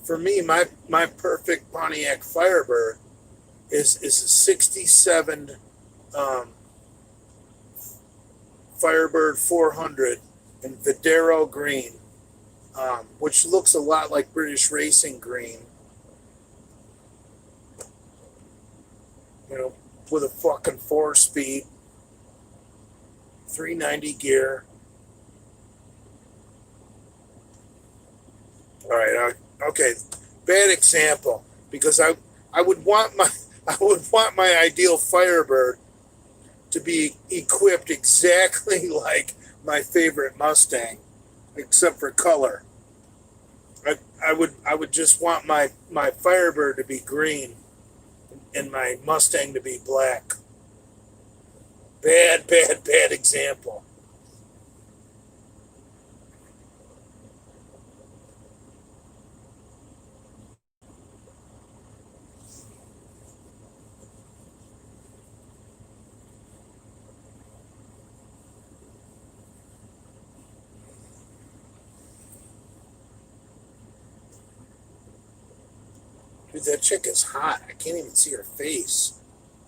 for me, my perfect Pontiac Firebird is a 67 Firebird 400 in Videro green, which looks a lot like British racing green. You know, with a fucking 4-speed, 390 gear. All right, okay, bad example because I would want my I would want my ideal Firebird to be equipped exactly like my favorite Mustang, except for color. I would just want my Firebird to be green. and my Mustang to be black. Bad example. Dude, that chick is hot. I can't even see her face.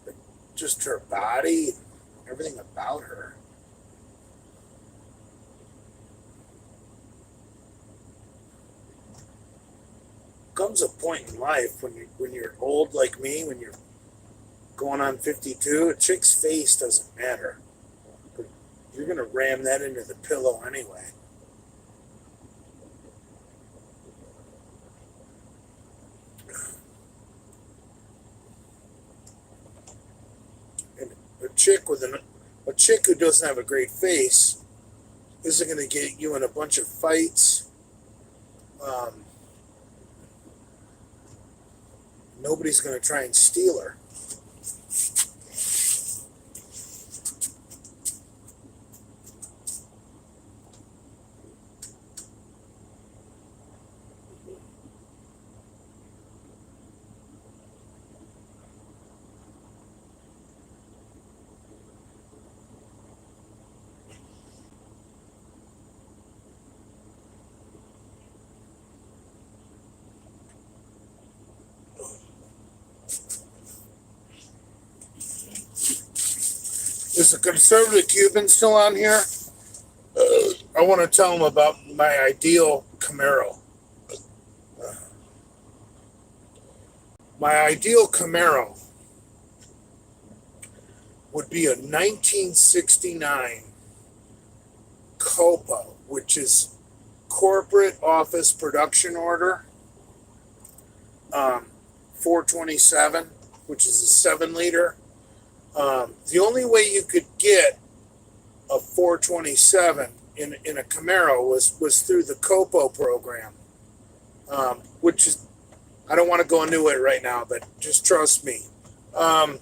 But just her body, everything about her. Comes a point in life when you're old like me, when you're going on 52, a chick's face doesn't matter. You're gonna ram that into the pillow anyway. And a chick who doesn't have a great face isn't gonna get you in a bunch of fights. Nobody's gonna try and steal her. Is the conservative Cuban still on here? I want to tell him about my ideal Camaro. My ideal Camaro would be a 1969 Copa, which is corporate office production order, 427, which is a 7-liter. The only way you could get a 427 in a Camaro was through the Copo program, which is, I don't want to go into it right now, but just trust me. And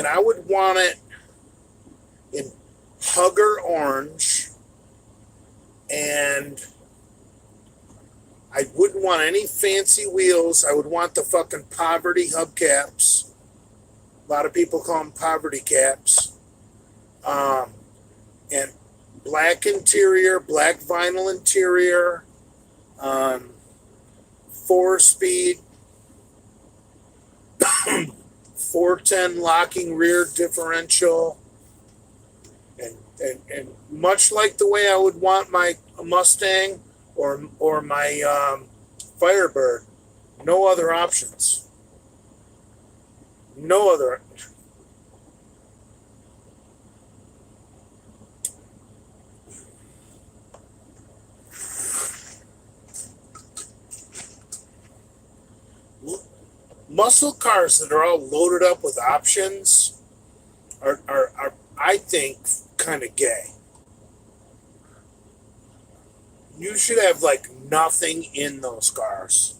I would want it in Hugger Orange, and I wouldn't want any fancy wheels. I would want the fucking poverty hubcaps. A lot of people call them poverty caps. And black interior, black vinyl interior, 4-speed, 410 locking rear differential. And much like the way I would want my Mustang or my Firebird, no other options. No other. Muscle cars that are all loaded up with options are I think, kind of gay. You should have like nothing in those cars.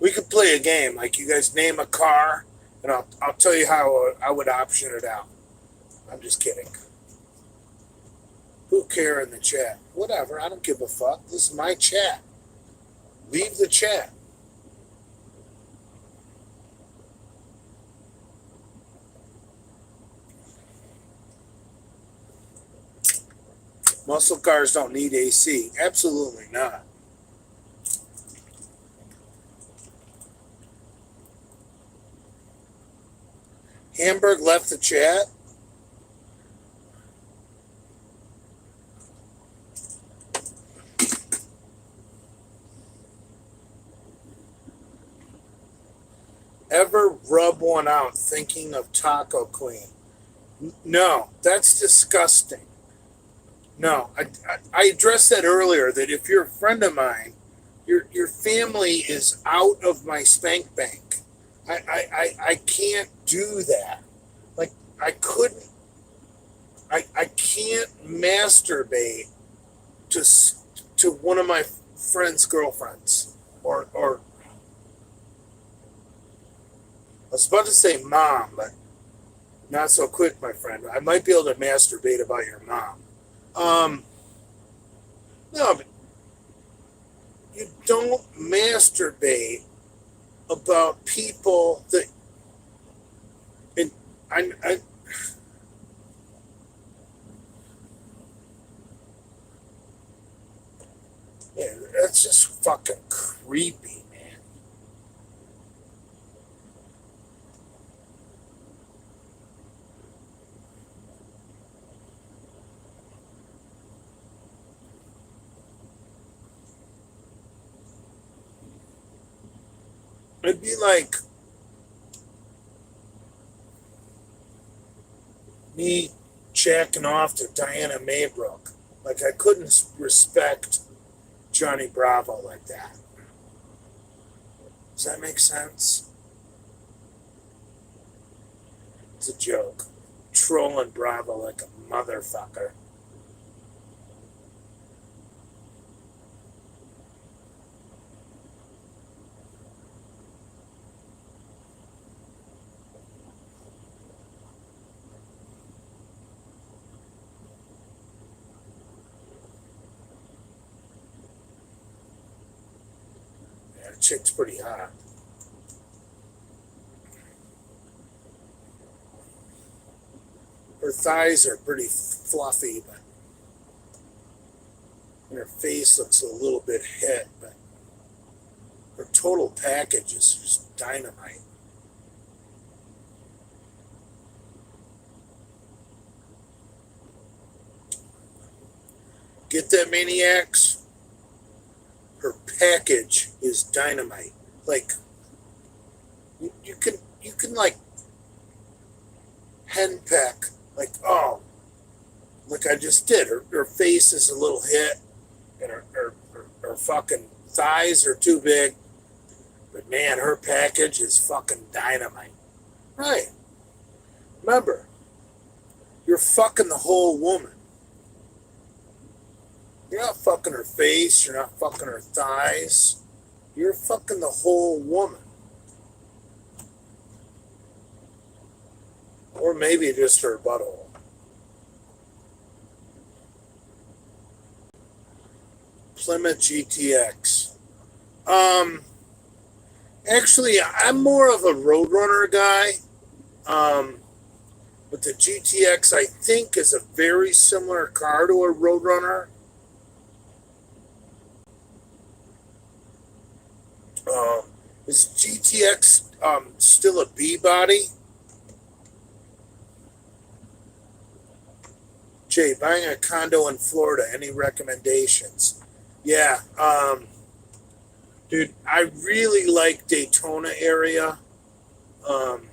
We could play a game. Like, you guys name a car, and I'll tell you how I would option it out. I'm just kidding. Who care in the chat? Whatever. I don't give a fuck. This is my chat. Leave the chat. Muscle cars don't need AC. Absolutely not. Hamburg left the chat. Ever rub one out thinking of Taco Queen? No, that's disgusting. No, I addressed that earlier, that if you're a friend of mine, your family is out of my spank bank. I can't do that. Like, I can't masturbate to to one of my friend's girlfriends, or I was about to say mom, but not so quick, my friend. I might be able to masturbate about your mom. No, but you don't masturbate about people that, and I yeah, that's just fucking creepy, man. It'd be like me jacking off to Diana Maybrook. Like I couldn't respect Johnny Bravo like that. Does that make sense? It's a joke. Trolling Bravo like a motherfucker. Yeah, the chick's pretty hot. Her thighs are pretty fluffy, but and her face looks a little bit hit, but her total package is just dynamite. Get that, maniacs? Her package is dynamite. Like you can like henpeck, like, oh, like I just did. Her face is a little hit, and her fucking thighs are too big. But man, her package is fucking dynamite. Right. Remember, you're fucking the whole woman. You're not fucking her face. You're not fucking her thighs. You're fucking the whole woman. Or maybe just her butthole. Plymouth GTX. Actually, I'm more of a Roadrunner guy. But the GTX, I think, is a very similar car to a Roadrunner. Is GTX still a B body? Jay, buying a condo in Florida. Any recommendations? Yeah, dude, I really like Daytona area. Um,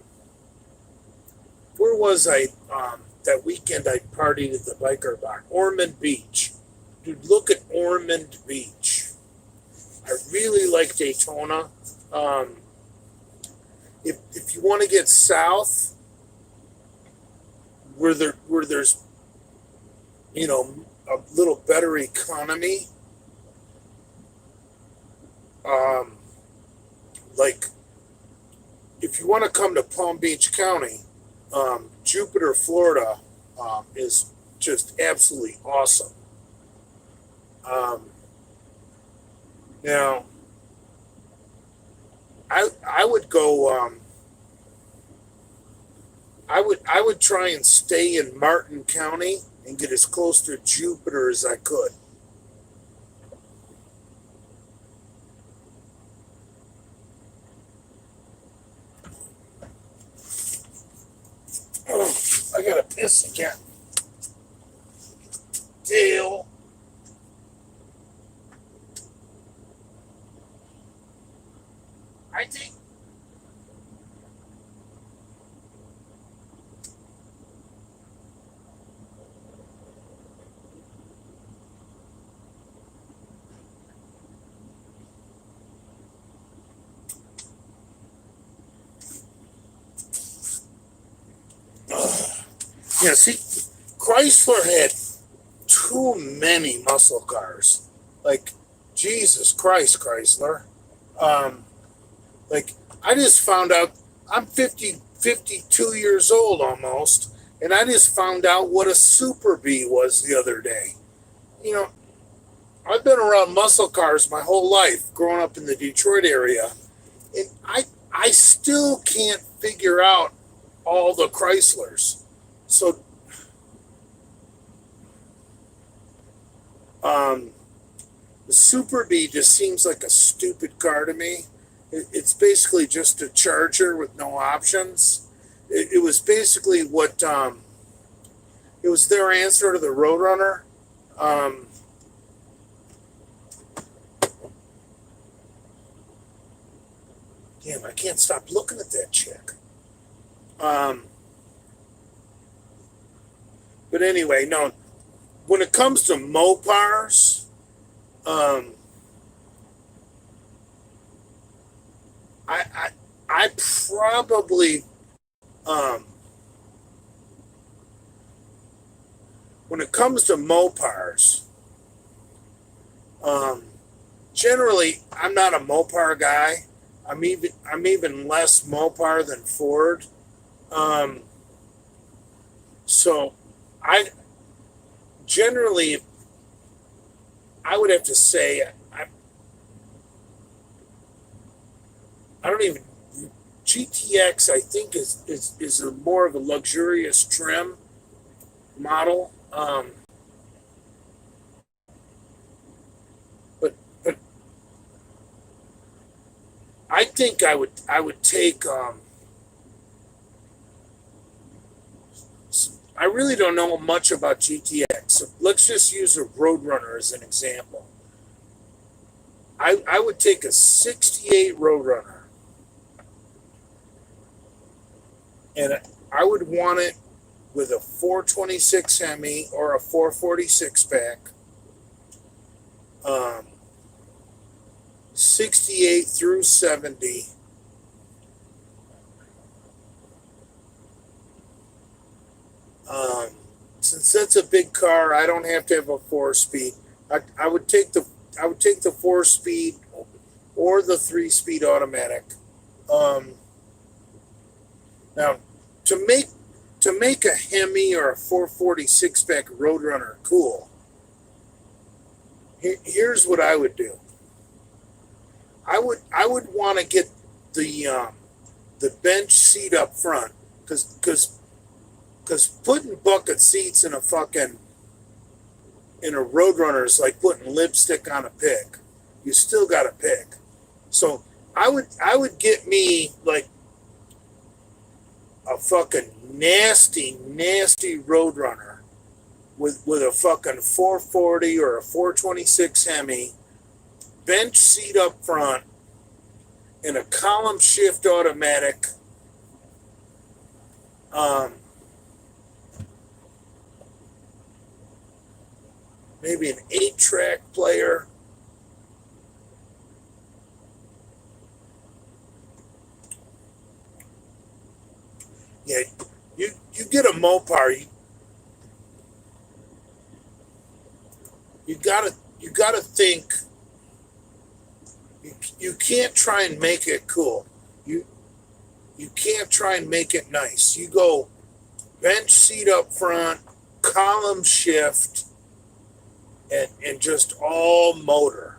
where was I? That weekend I partied at the biker bar. Ormond Beach. Dude, look at Ormond Beach. I really like Daytona. If you want to get south, where there's a little better economy, like if you want to come to Palm Beach County, Jupiter, Florida, is just absolutely awesome. Now, I would go. I would try and stay in Martin County and get as close to Jupiter as I could. Oh, I gotta piss again. Deal. I think. Yeah, see, Chrysler had too many muscle cars. Like, Jesus Christ, Chrysler. Um, like, I just found out I'm 52 years old almost, and I just found out what a Super Bee was the other day. You know, I've been around muscle cars my whole life, growing up in the Detroit area, and I still can't figure out all the Chryslers. So, um, the Super Bee just seems like a stupid car to me. It's basically just a Charger with no options. It was basically what it was their answer to the Roadrunner. Um, Damn, I can't stop looking at that chick. Um, but anyway, no. When it comes to Mopars, um, I, I I probably um, when it comes to Mopars, um, generally I'm not a Mopar guy. I'm even less Mopar than Ford. Um, so I generally I would have to say I don't even GTX I think is a more of a luxurious trim model. But I think I would take I really don't know much about GTX. So let's just use a Roadrunner as an example. I would take a 68 Roadrunner and I would want it with a 426 Hemi or a 446 pack, um, 68 through 70. Um, since that's a big car, I don't have to have a 4 speed. I would take the 4 speed or the 3 speed automatic. Um, Now, to make to make a Hemi or a 446 pack Roadrunner cool, here's what I would do. I would want to get the bench seat up front because putting bucket seats in a Roadrunner is like putting lipstick on a pig. You still got a pig. So I would get me like a fucking nasty Roadrunner with a fucking 440 or a 426 Hemi, bench seat up front, and a column shift automatic. Um, Maybe an 8-track player. Yeah, you get a Mopar. You gotta think. You can't try and make it cool. You you can't try and make it nice. You go bench seat up front, column shift, and just all motor.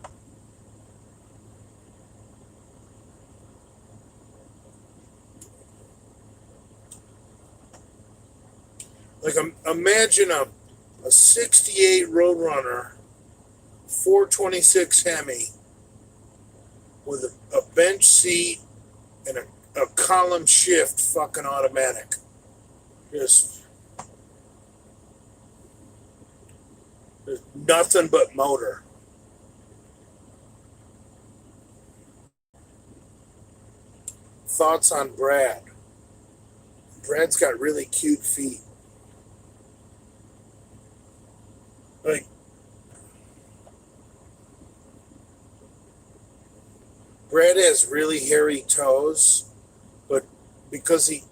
Like imagine a 68 Roadrunner 426 Hemi with a bench seat and a column shift fucking automatic. Just there's nothing but motor. Thoughts on Brad? Brad's got really cute feet. Like Brad has really hairy toes, but because he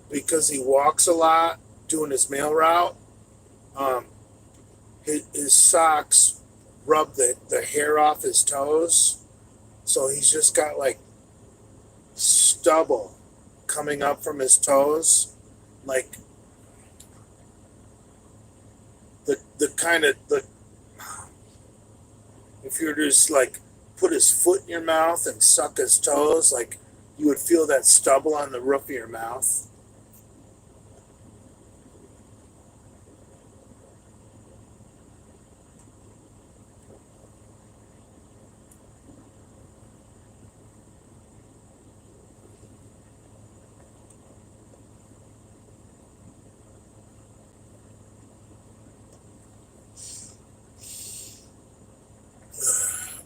walks a lot doing his mail route, um, his socks rub the hair off his toes. So he's just got like stubble coming up from his toes. Like the kind of the if you were to just like put his foot in your mouth and suck his toes, like you would feel that stubble on the roof of your mouth.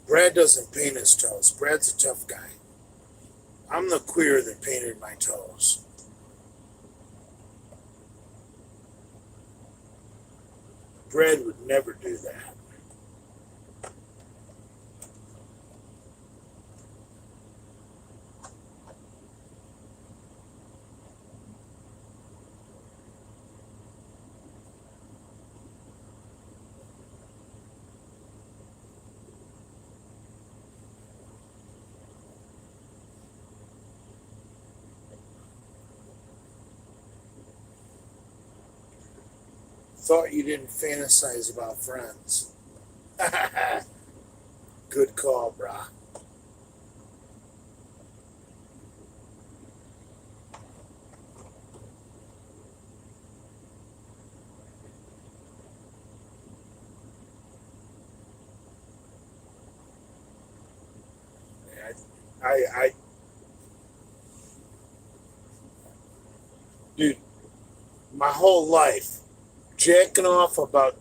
Brad doesn't paint his toes. Brad's a tough guy. I'm the queer that painted my toes. Brad would never do that. Thought you didn't fantasize about friends. Good call, brah. I dude, my whole life, jacking off about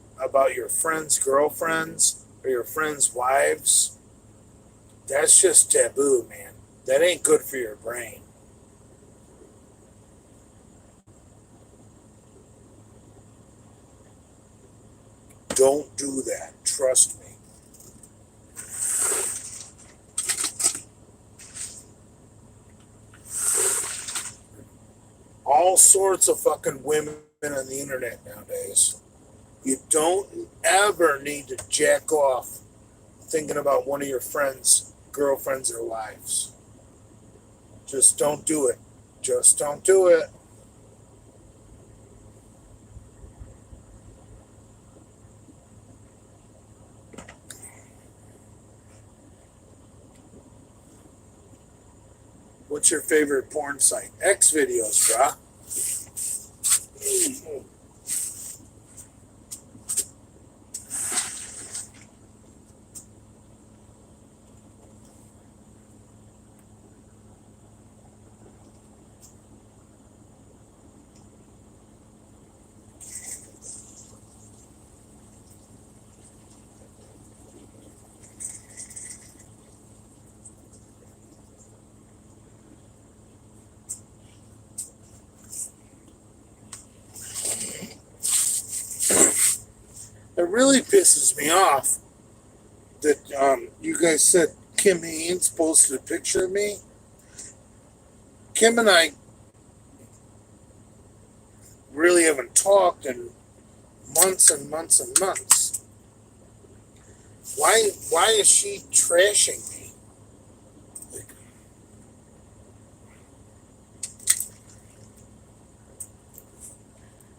your friends' girlfriends or your friends' wives, that's just taboo, man. That ain't good for your brain. Don't do that. Trust me. All sorts of fucking women on the internet nowadays. You don't ever need to jack off thinking about one of your friends' girlfriends or wives. Just don't do it. Just don't do it. What's your favorite porn site? X videos, brah. It really pisses me off that you guys said Kim Haynes posted a picture of me. Kim and I really haven't talked in months and months and months. Why is she trashing me? Like,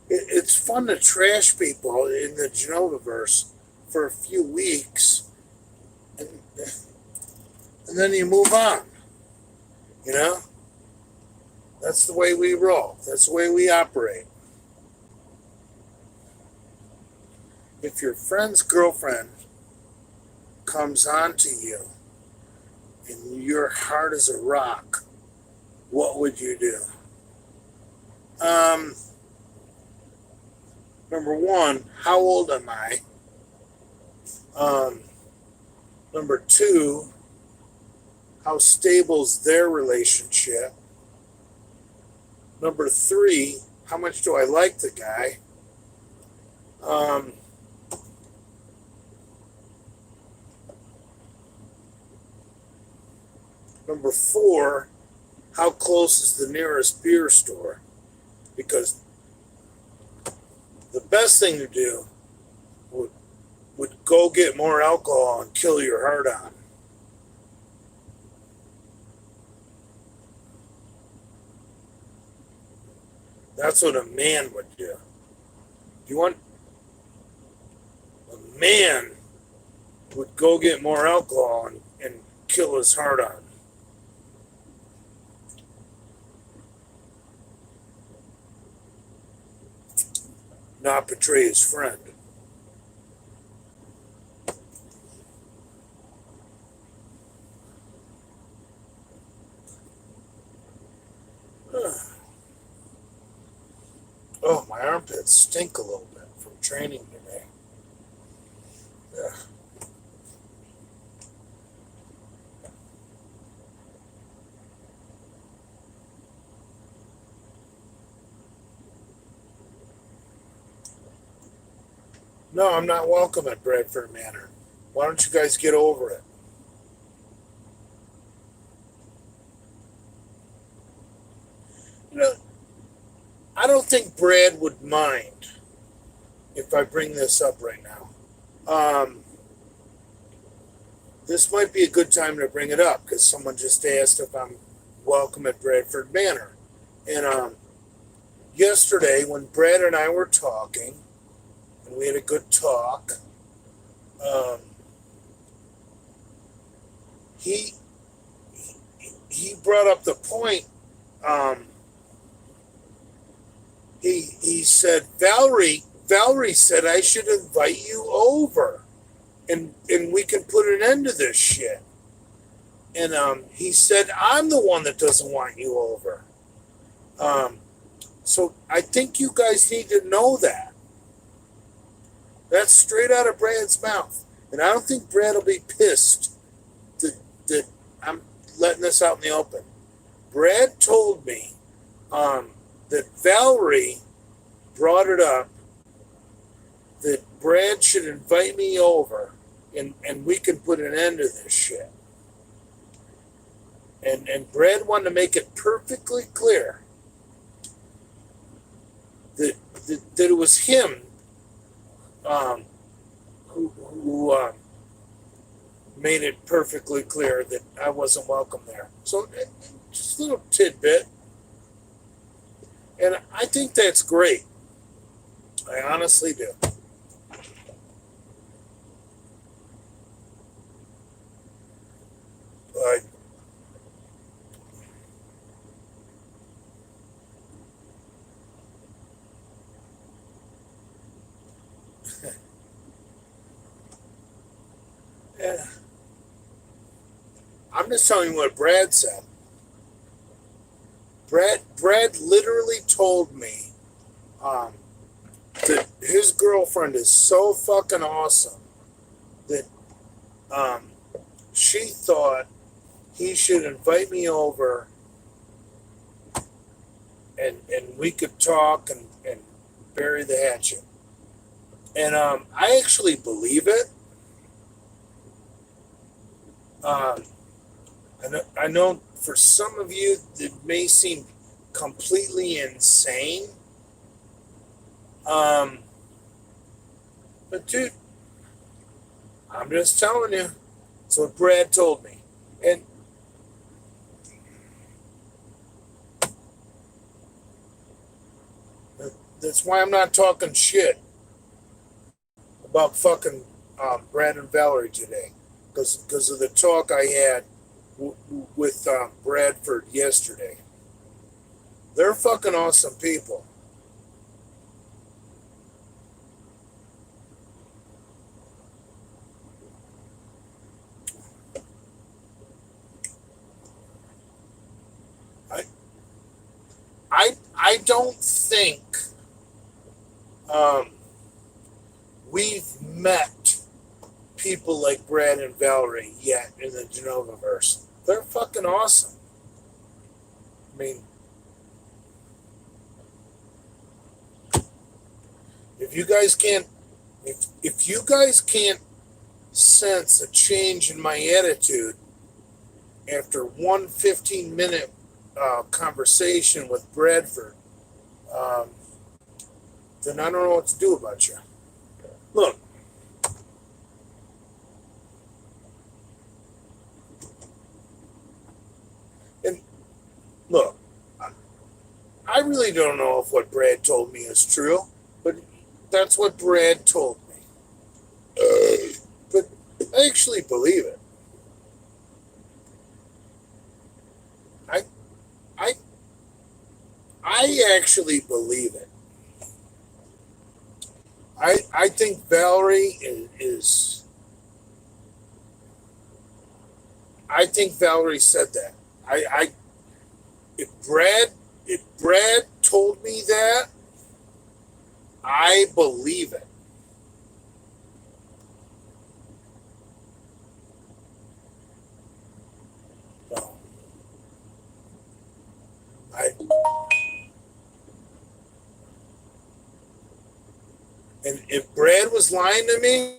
it's fun to trash people in the Genovaverse for a few weeks, and then you move on. You know, that's the way we roll. That's the way we operate. If your friend's girlfriend comes on to you and you're hard as a rock, what would you do? Number one, how old am I? Number two, how stable's their relationship? Number three, how much do I like the guy? Number four, how close is the nearest beer store? Because the best thing to do would would go get more alcohol and kill your heart on. That's what a man would do. You want a man would go get more alcohol and kill his heart on. Not betray his friend. Oh, my armpits stink a little bit from training today. Ugh. No, I'm not welcome at Bradford Manor. Why don't you guys get over it? You know, I don't think Brad would mind if I bring this up right now. This might be a good time to bring it up because someone just asked if I'm welcome at Bradford Manor. And yesterday, when Brad and I were talking, and we had a good talk, he brought up the point. He said, Valerie said I should invite you over and we can put an end to this shit. And he said, I'm the one that doesn't want you over. So I think you guys need to know that. That's straight out of Brad's mouth. And I don't think Brad will be pissed that I'm letting this out in the open. Brad told me that Valerie brought it up that Brad should invite me over and we can put an end to this shit. And Brad wanted to make it perfectly clear that it was him who made it perfectly clear that I wasn't welcome there. So just a little tidbit. And I think that's great. I honestly do. But yeah. I'm just telling you what Brad said. Brad literally told me that his girlfriend is so fucking awesome that she thought he should invite me over and we could talk and bury the hatchet. And I actually believe it. I know for some of you it may seem completely insane. But dude, I'm just telling you. That's what Brad told me. And that's why I'm not talking shit about fucking Brad and Valerie today. Because of the talk I had with Bradford yesterday. They're fucking awesome people. I don't think we've met people like Brad and Valerie yet in the Genovaverse. They're fucking awesome. I mean, if you guys can't sense a change in my attitude after one 15-minute conversation with Bradford, then I don't know what to do about you. Look, Look, I really don't know if what Brad told me is true, but that's what Brad told me. But I actually believe it. I, I, I actually believe it. I think Valerie is. I think Valerie said that. I if Brad told me that, I believe it. So, I and if Brad was lying to me,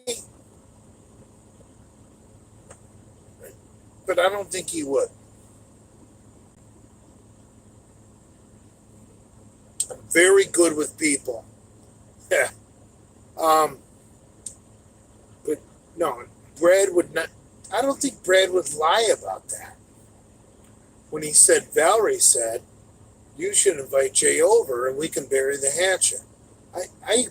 but I don't think he would. I'm very good with people. Yeah. Um. But no, Brad would not. I don't think Brad would lie about that. When he said, Valerie said, you should invite Jay over and we can bury the hatchet. I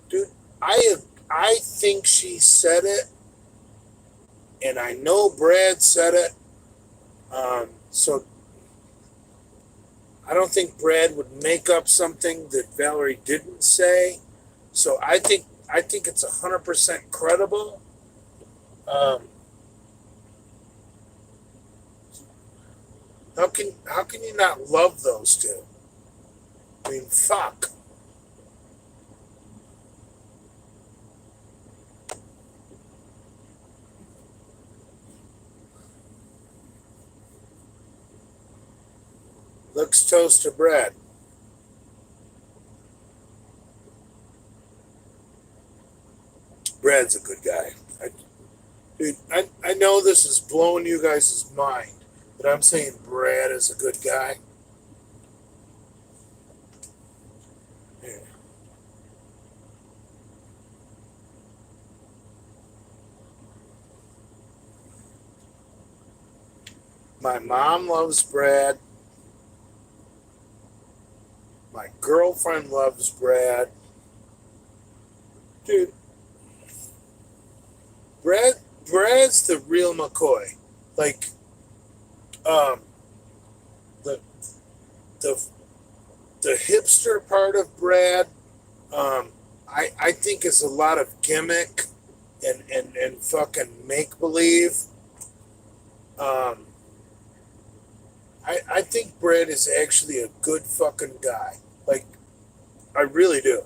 dude, I, I think she said it, and I know Brad said it. So I don't think Brad would make up something that Valerie didn't say. So I think it's 100% credible. Um, how can you not love those two? I mean, fuck. Let's toast to Brad. Brad's a good guy. Dude, I know this is blowing you guys' mind, but I'm saying Brad is a good guy. Yeah. My mom loves Brad. My girlfriend loves Brad. Dude, Brad Brad's the real McCoy. Like, um, the the the hipster part of Brad, I think is a lot of gimmick and fucking make believe. Um, I think Brad is actually a good fucking guy. Like, I really do.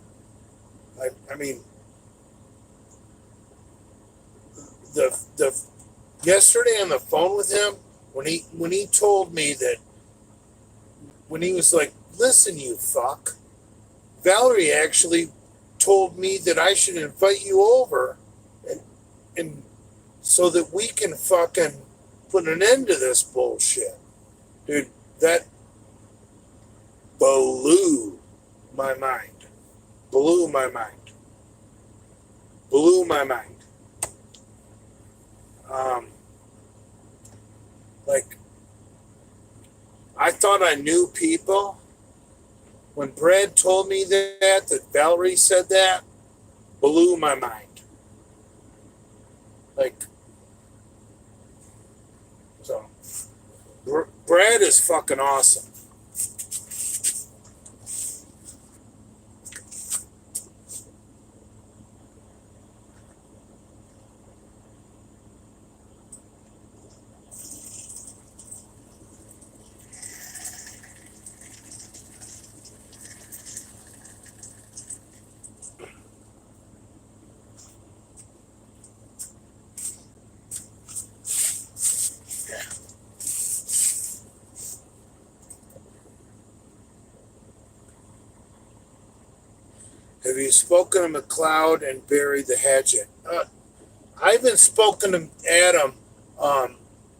I mean, the yesterday on the phone with him when he told me that when he was like, "Listen, you fuck," Valerie actually told me that I should invite you over, and and so that we can fucking put an end to this bullshit, dude. That blew my mind. Blew my mind. Blew my mind. Um, like I thought I knew people. When Brad told me that Valerie said that, blew my mind. Like, so, Brad is fucking awesome. Have you spoken to McLeod and buried the hatchet? I haven't spoken to Adam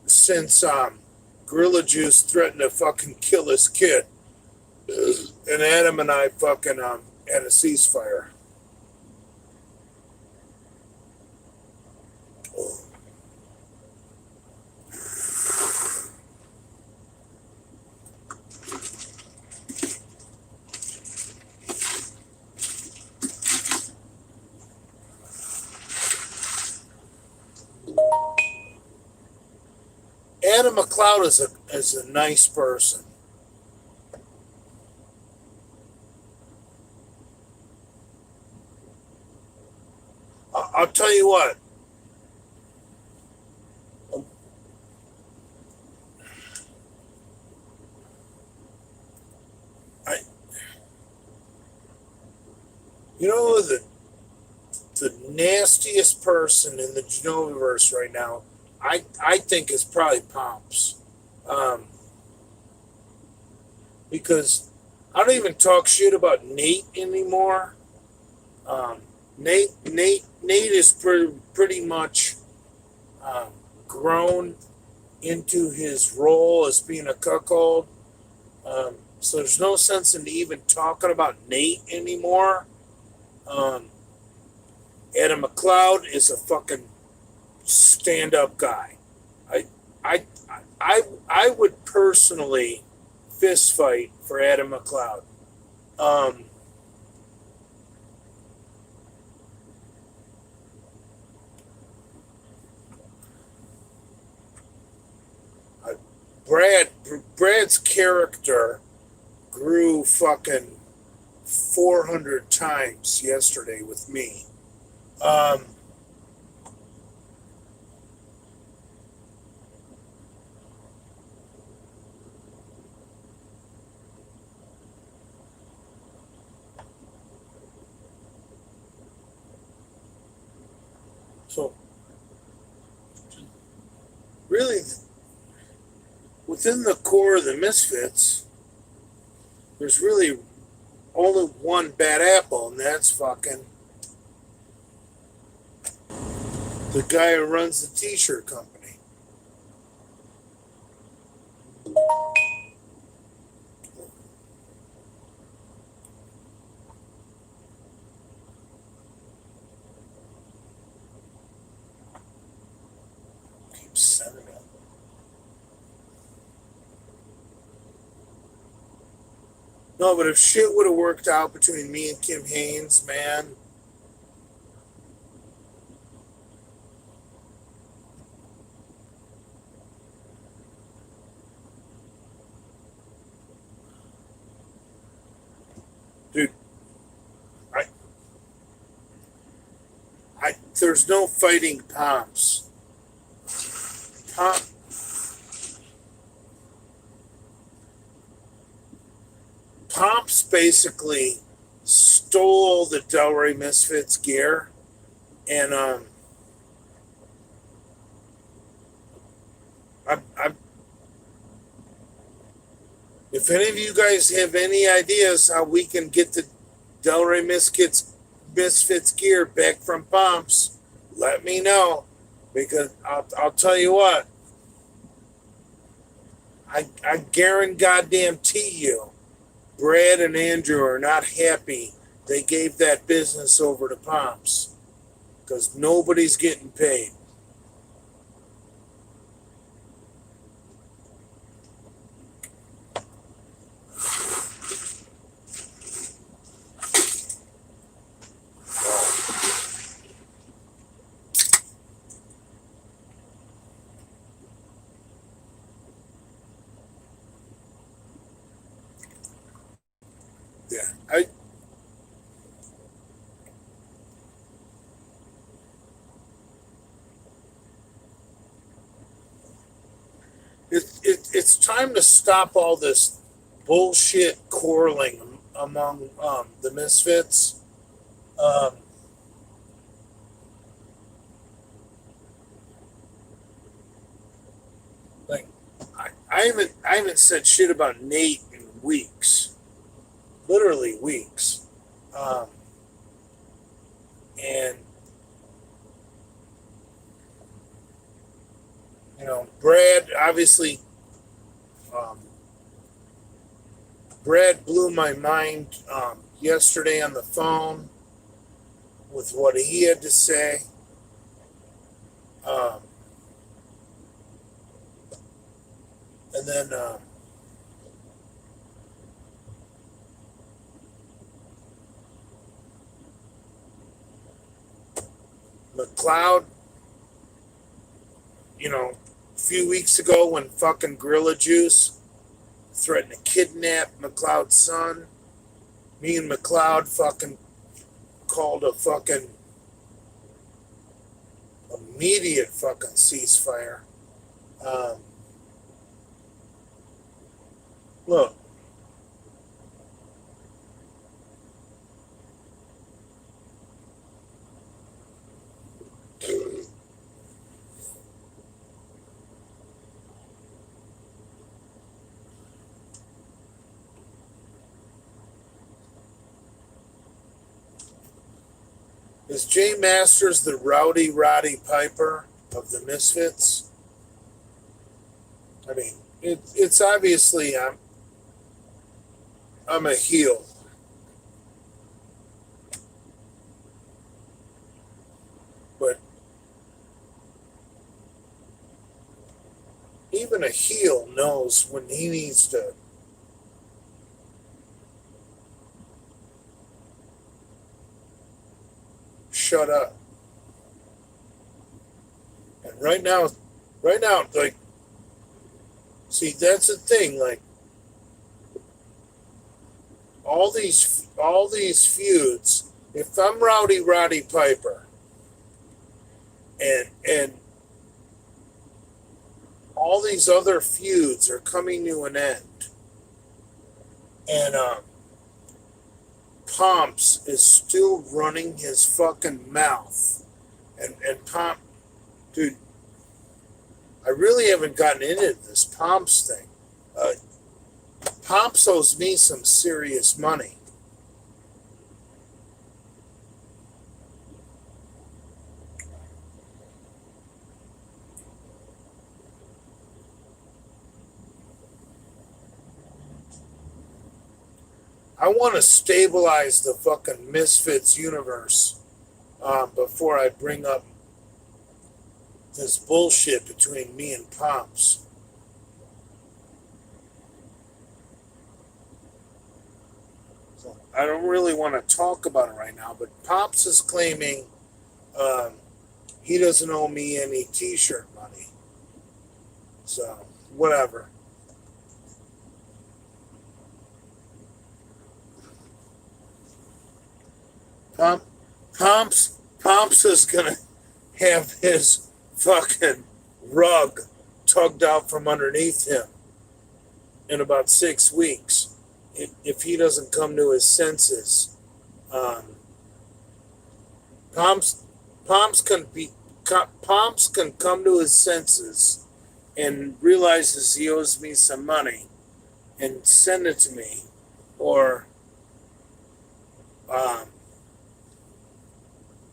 since Gorilla Juice threatened to fucking kill his kid. And Adam and I fucking had a ceasefire. McLeod is a nice person. I'll tell you what. I you know the nastiest person in the Genoviverse right now, I think is probably Pomps. Um, because I don't even talk shit about Nate anymore. Um, Nate is pretty much um, grown into his role as being a cuckold. So there's no sense in even talking about Nate anymore. Um, Adam McLeod is a fucking stand-up guy. I, I, I would personally fist fight for Adam McLeod. Um, Brad's character grew fucking 400 times yesterday with me. Um, so really, within the core of the Misfits, there's really only one bad apple, and that's fucking the guy who runs the t-shirt company. Keep sending it. No, but if shit would have worked out between me and Kim Haynes, man, dude, I, there's no fighting Pomps. Pom, Pomps basically stole the Delray Misfits gear, and I if any of you guys have any ideas how we can get the Delray Misfits gear back from Pomps, let me know, because I'll tell you what, I guarantee you, Brad and Andrew are not happy they gave that business over to Pomps, because nobody's getting paid. Yeah, it's time to stop all this bullshit quarreling among the Misfits. Um, like I haven't said shit about Nate in weeks, literally weeks, um, and you know Brad obviously. Um, Brad blew my mind yesterday on the phone with what he had to say. Um, and then McLeod, you know, few weeks ago when fucking Gorilla Juice threatened to kidnap McLeod's son. Me and McLeod fucking called a fucking immediate fucking ceasefire. Look. Is Jay Masters the rowdy Roddy Piper of the Misfits? I mean, it's obviously I'm a heel. But even a heel knows when he needs to shut up. And right now, like, see, that's the thing, like, all these feuds, if I'm Rowdy Roddy Piper and all these other feuds are coming to an end, and Pomps is still running his fucking mouth, and dude, I really haven't gotten into this Pomps thing. Pomps owes me some serious money. I want to stabilize the fucking Misfits universe before I bring up this bullshit between me and Pomps. So I don't really want to talk about it right now, but Pomps is claiming he doesn't owe me any t-shirt money. So, whatever. Pomps is gonna have his fucking rug tugged out from underneath him in about 6 weeks if he doesn't come to his senses. Pomps can come to his senses and realizes he owes me some money and send it to me, or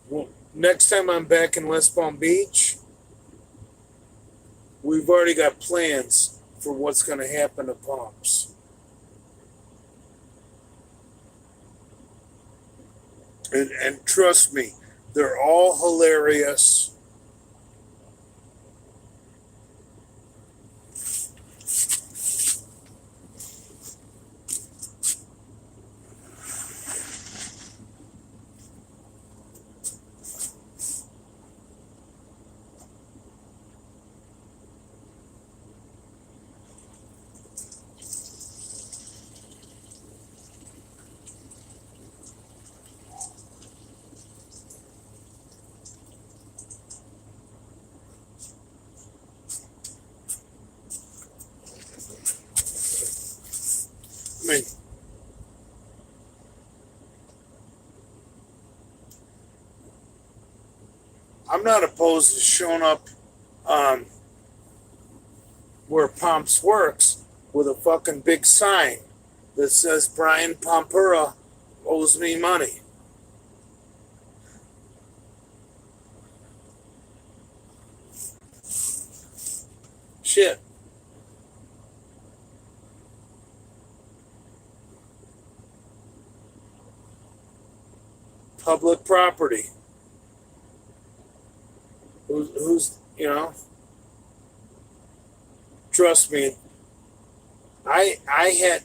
well, next time I'm back in West Palm Beach, we've already got plans for what's going to happen to Pomps. And trust me, they're all hilarious. I mean, I'm not opposed to showing up where Pomps works with a fucking big sign that says Brian Pompura owes me money. Shit. Public property. Who's trust me, I had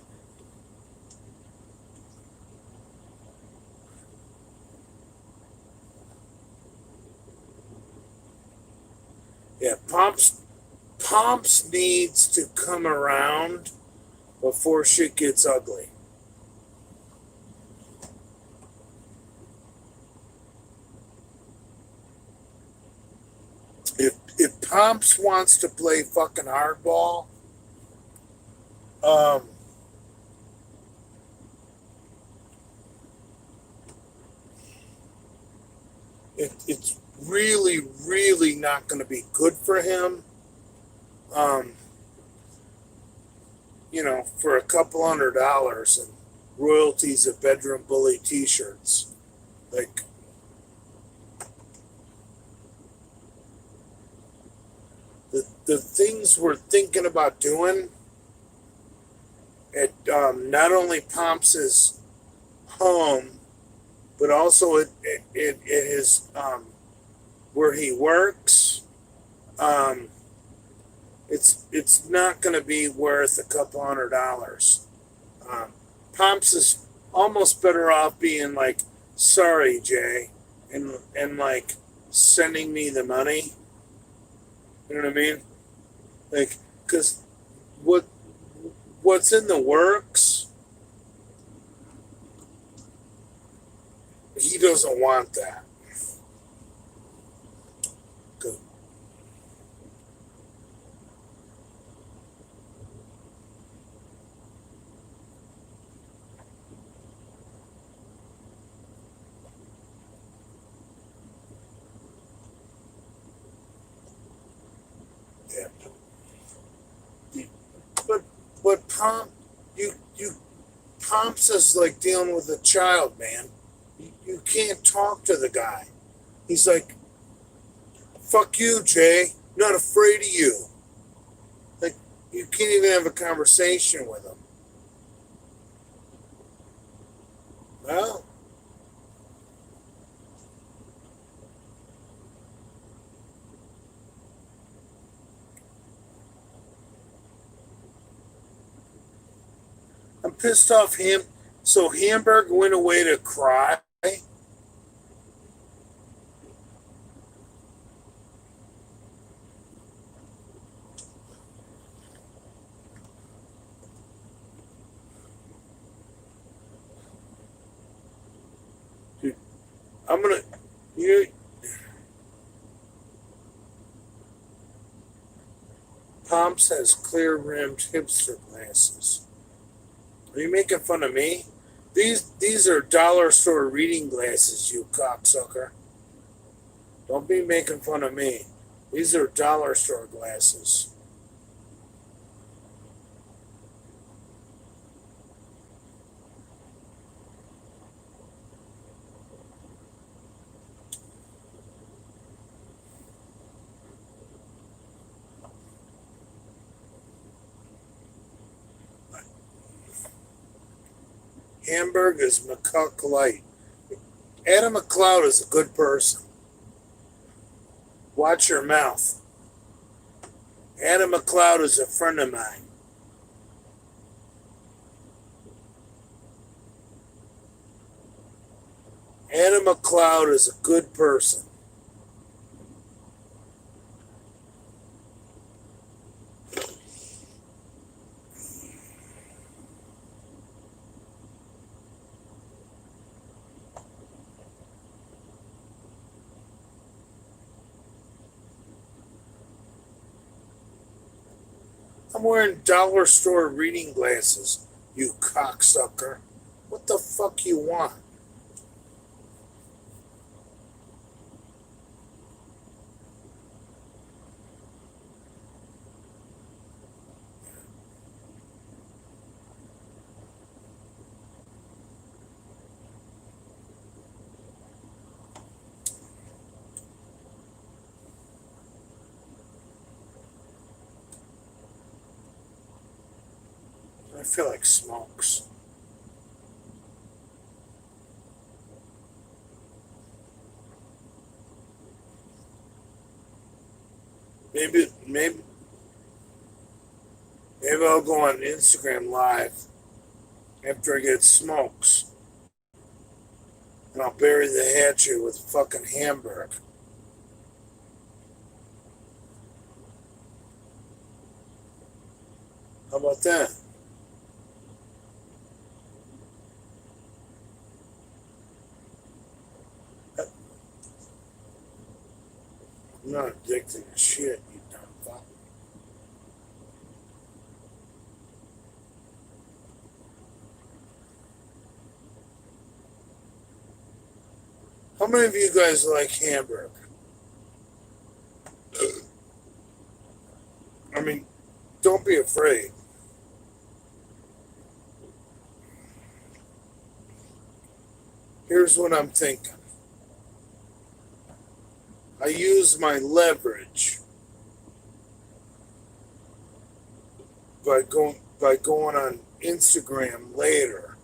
Pomps Pomps needs to come around before shit gets ugly. If Pomps wants to play fucking hardball, um, it's really, really not going to be good for him. Um, for a couple $100 and royalties of Bedroom Bully t-shirts. Like, the things we're thinking about doing at not only Pomps' home, but also at his where he works. It's not going to be worth a couple $100. Pomps is almost better off being like, sorry, Jay, and like sending me the money. You know what I mean? Like, because what's in the works, he doesn't want that. Good. Yeah. But Pomps is like dealing with a child, man. You can't talk to the guy. He's like, fuck you, Jay. Not afraid of you. Like, you can't even have a conversation with him. Well, I'm pissed off him. So Hamburg went away to cry. Dude, I'm gonna you Pomps has clear rimmed hipster glasses. Are you making fun of me? These are dollar store reading glasses, you cocksucker. Don't be making fun of me. These are dollar store glasses. Hamburg is McCuck light. Adam McLeod is a good person. Watch your mouth. Adam McLeod is a friend of mine. Adam McLeod is a good person. I'm wearing dollar store reading glasses, you cocksucker. What the fuck you want? I feel like smokes. Maybe I'll go on Instagram Live after I get smokes, and I'll bury the hatchet with fucking Hamburg. How about that? I'm not addicted to shit, you dumb fuck. How many of you guys like hamburger? I mean, don't be afraid. Here's what I'm thinking. I use my leverage by going on Instagram later.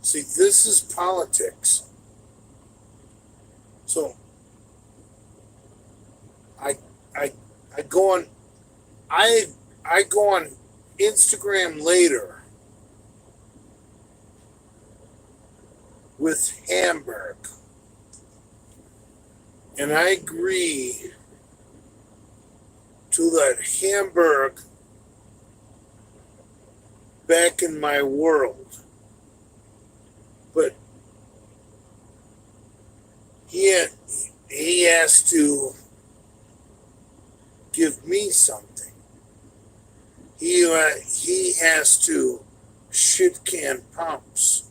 See, this is politics. So I I I go on I go on Instagram later with Hamburg, and I agree to let Hamburg back in my world. But he has to give me something. He has to shit can pumps,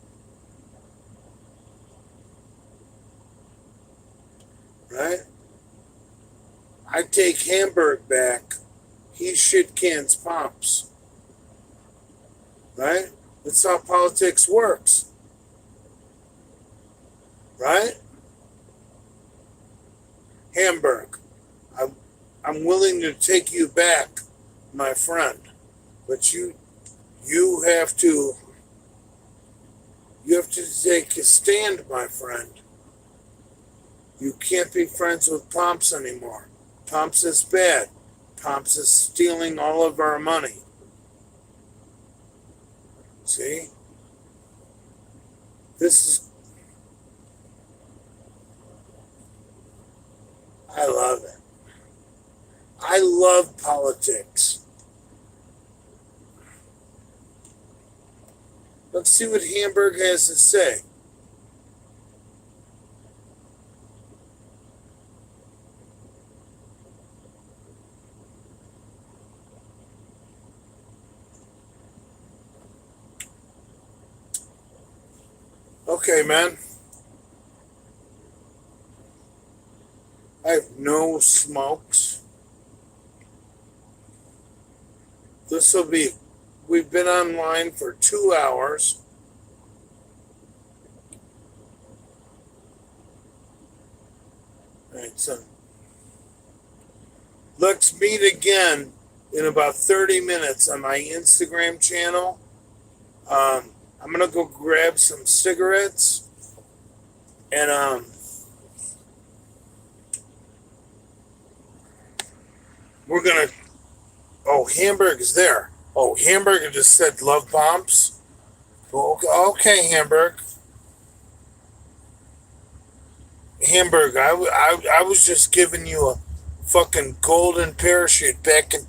right? I take Hamburg back. He shit cans pumps, right? That's how politics works, right? Hamburg, I'm willing to take you back, my friend, but you have to take a stand, my friend. You can't be friends with Pomps anymore. Pomps is bad. Pomps is stealing all of our money. See? This is... I love it. I love politics. Let's see what Hamburg has to say. Okay, man. I have no smokes. We've been online for 2 hours. All right, so let's meet again in about 30 minutes on my Instagram channel. I'm going to go grab some cigarettes and we're going to... Oh, Hamburg is there. Oh, Hamburg just said love Pomps. Okay, Hamburg. Hamburg, I was just giving you a fucking golden parachute back in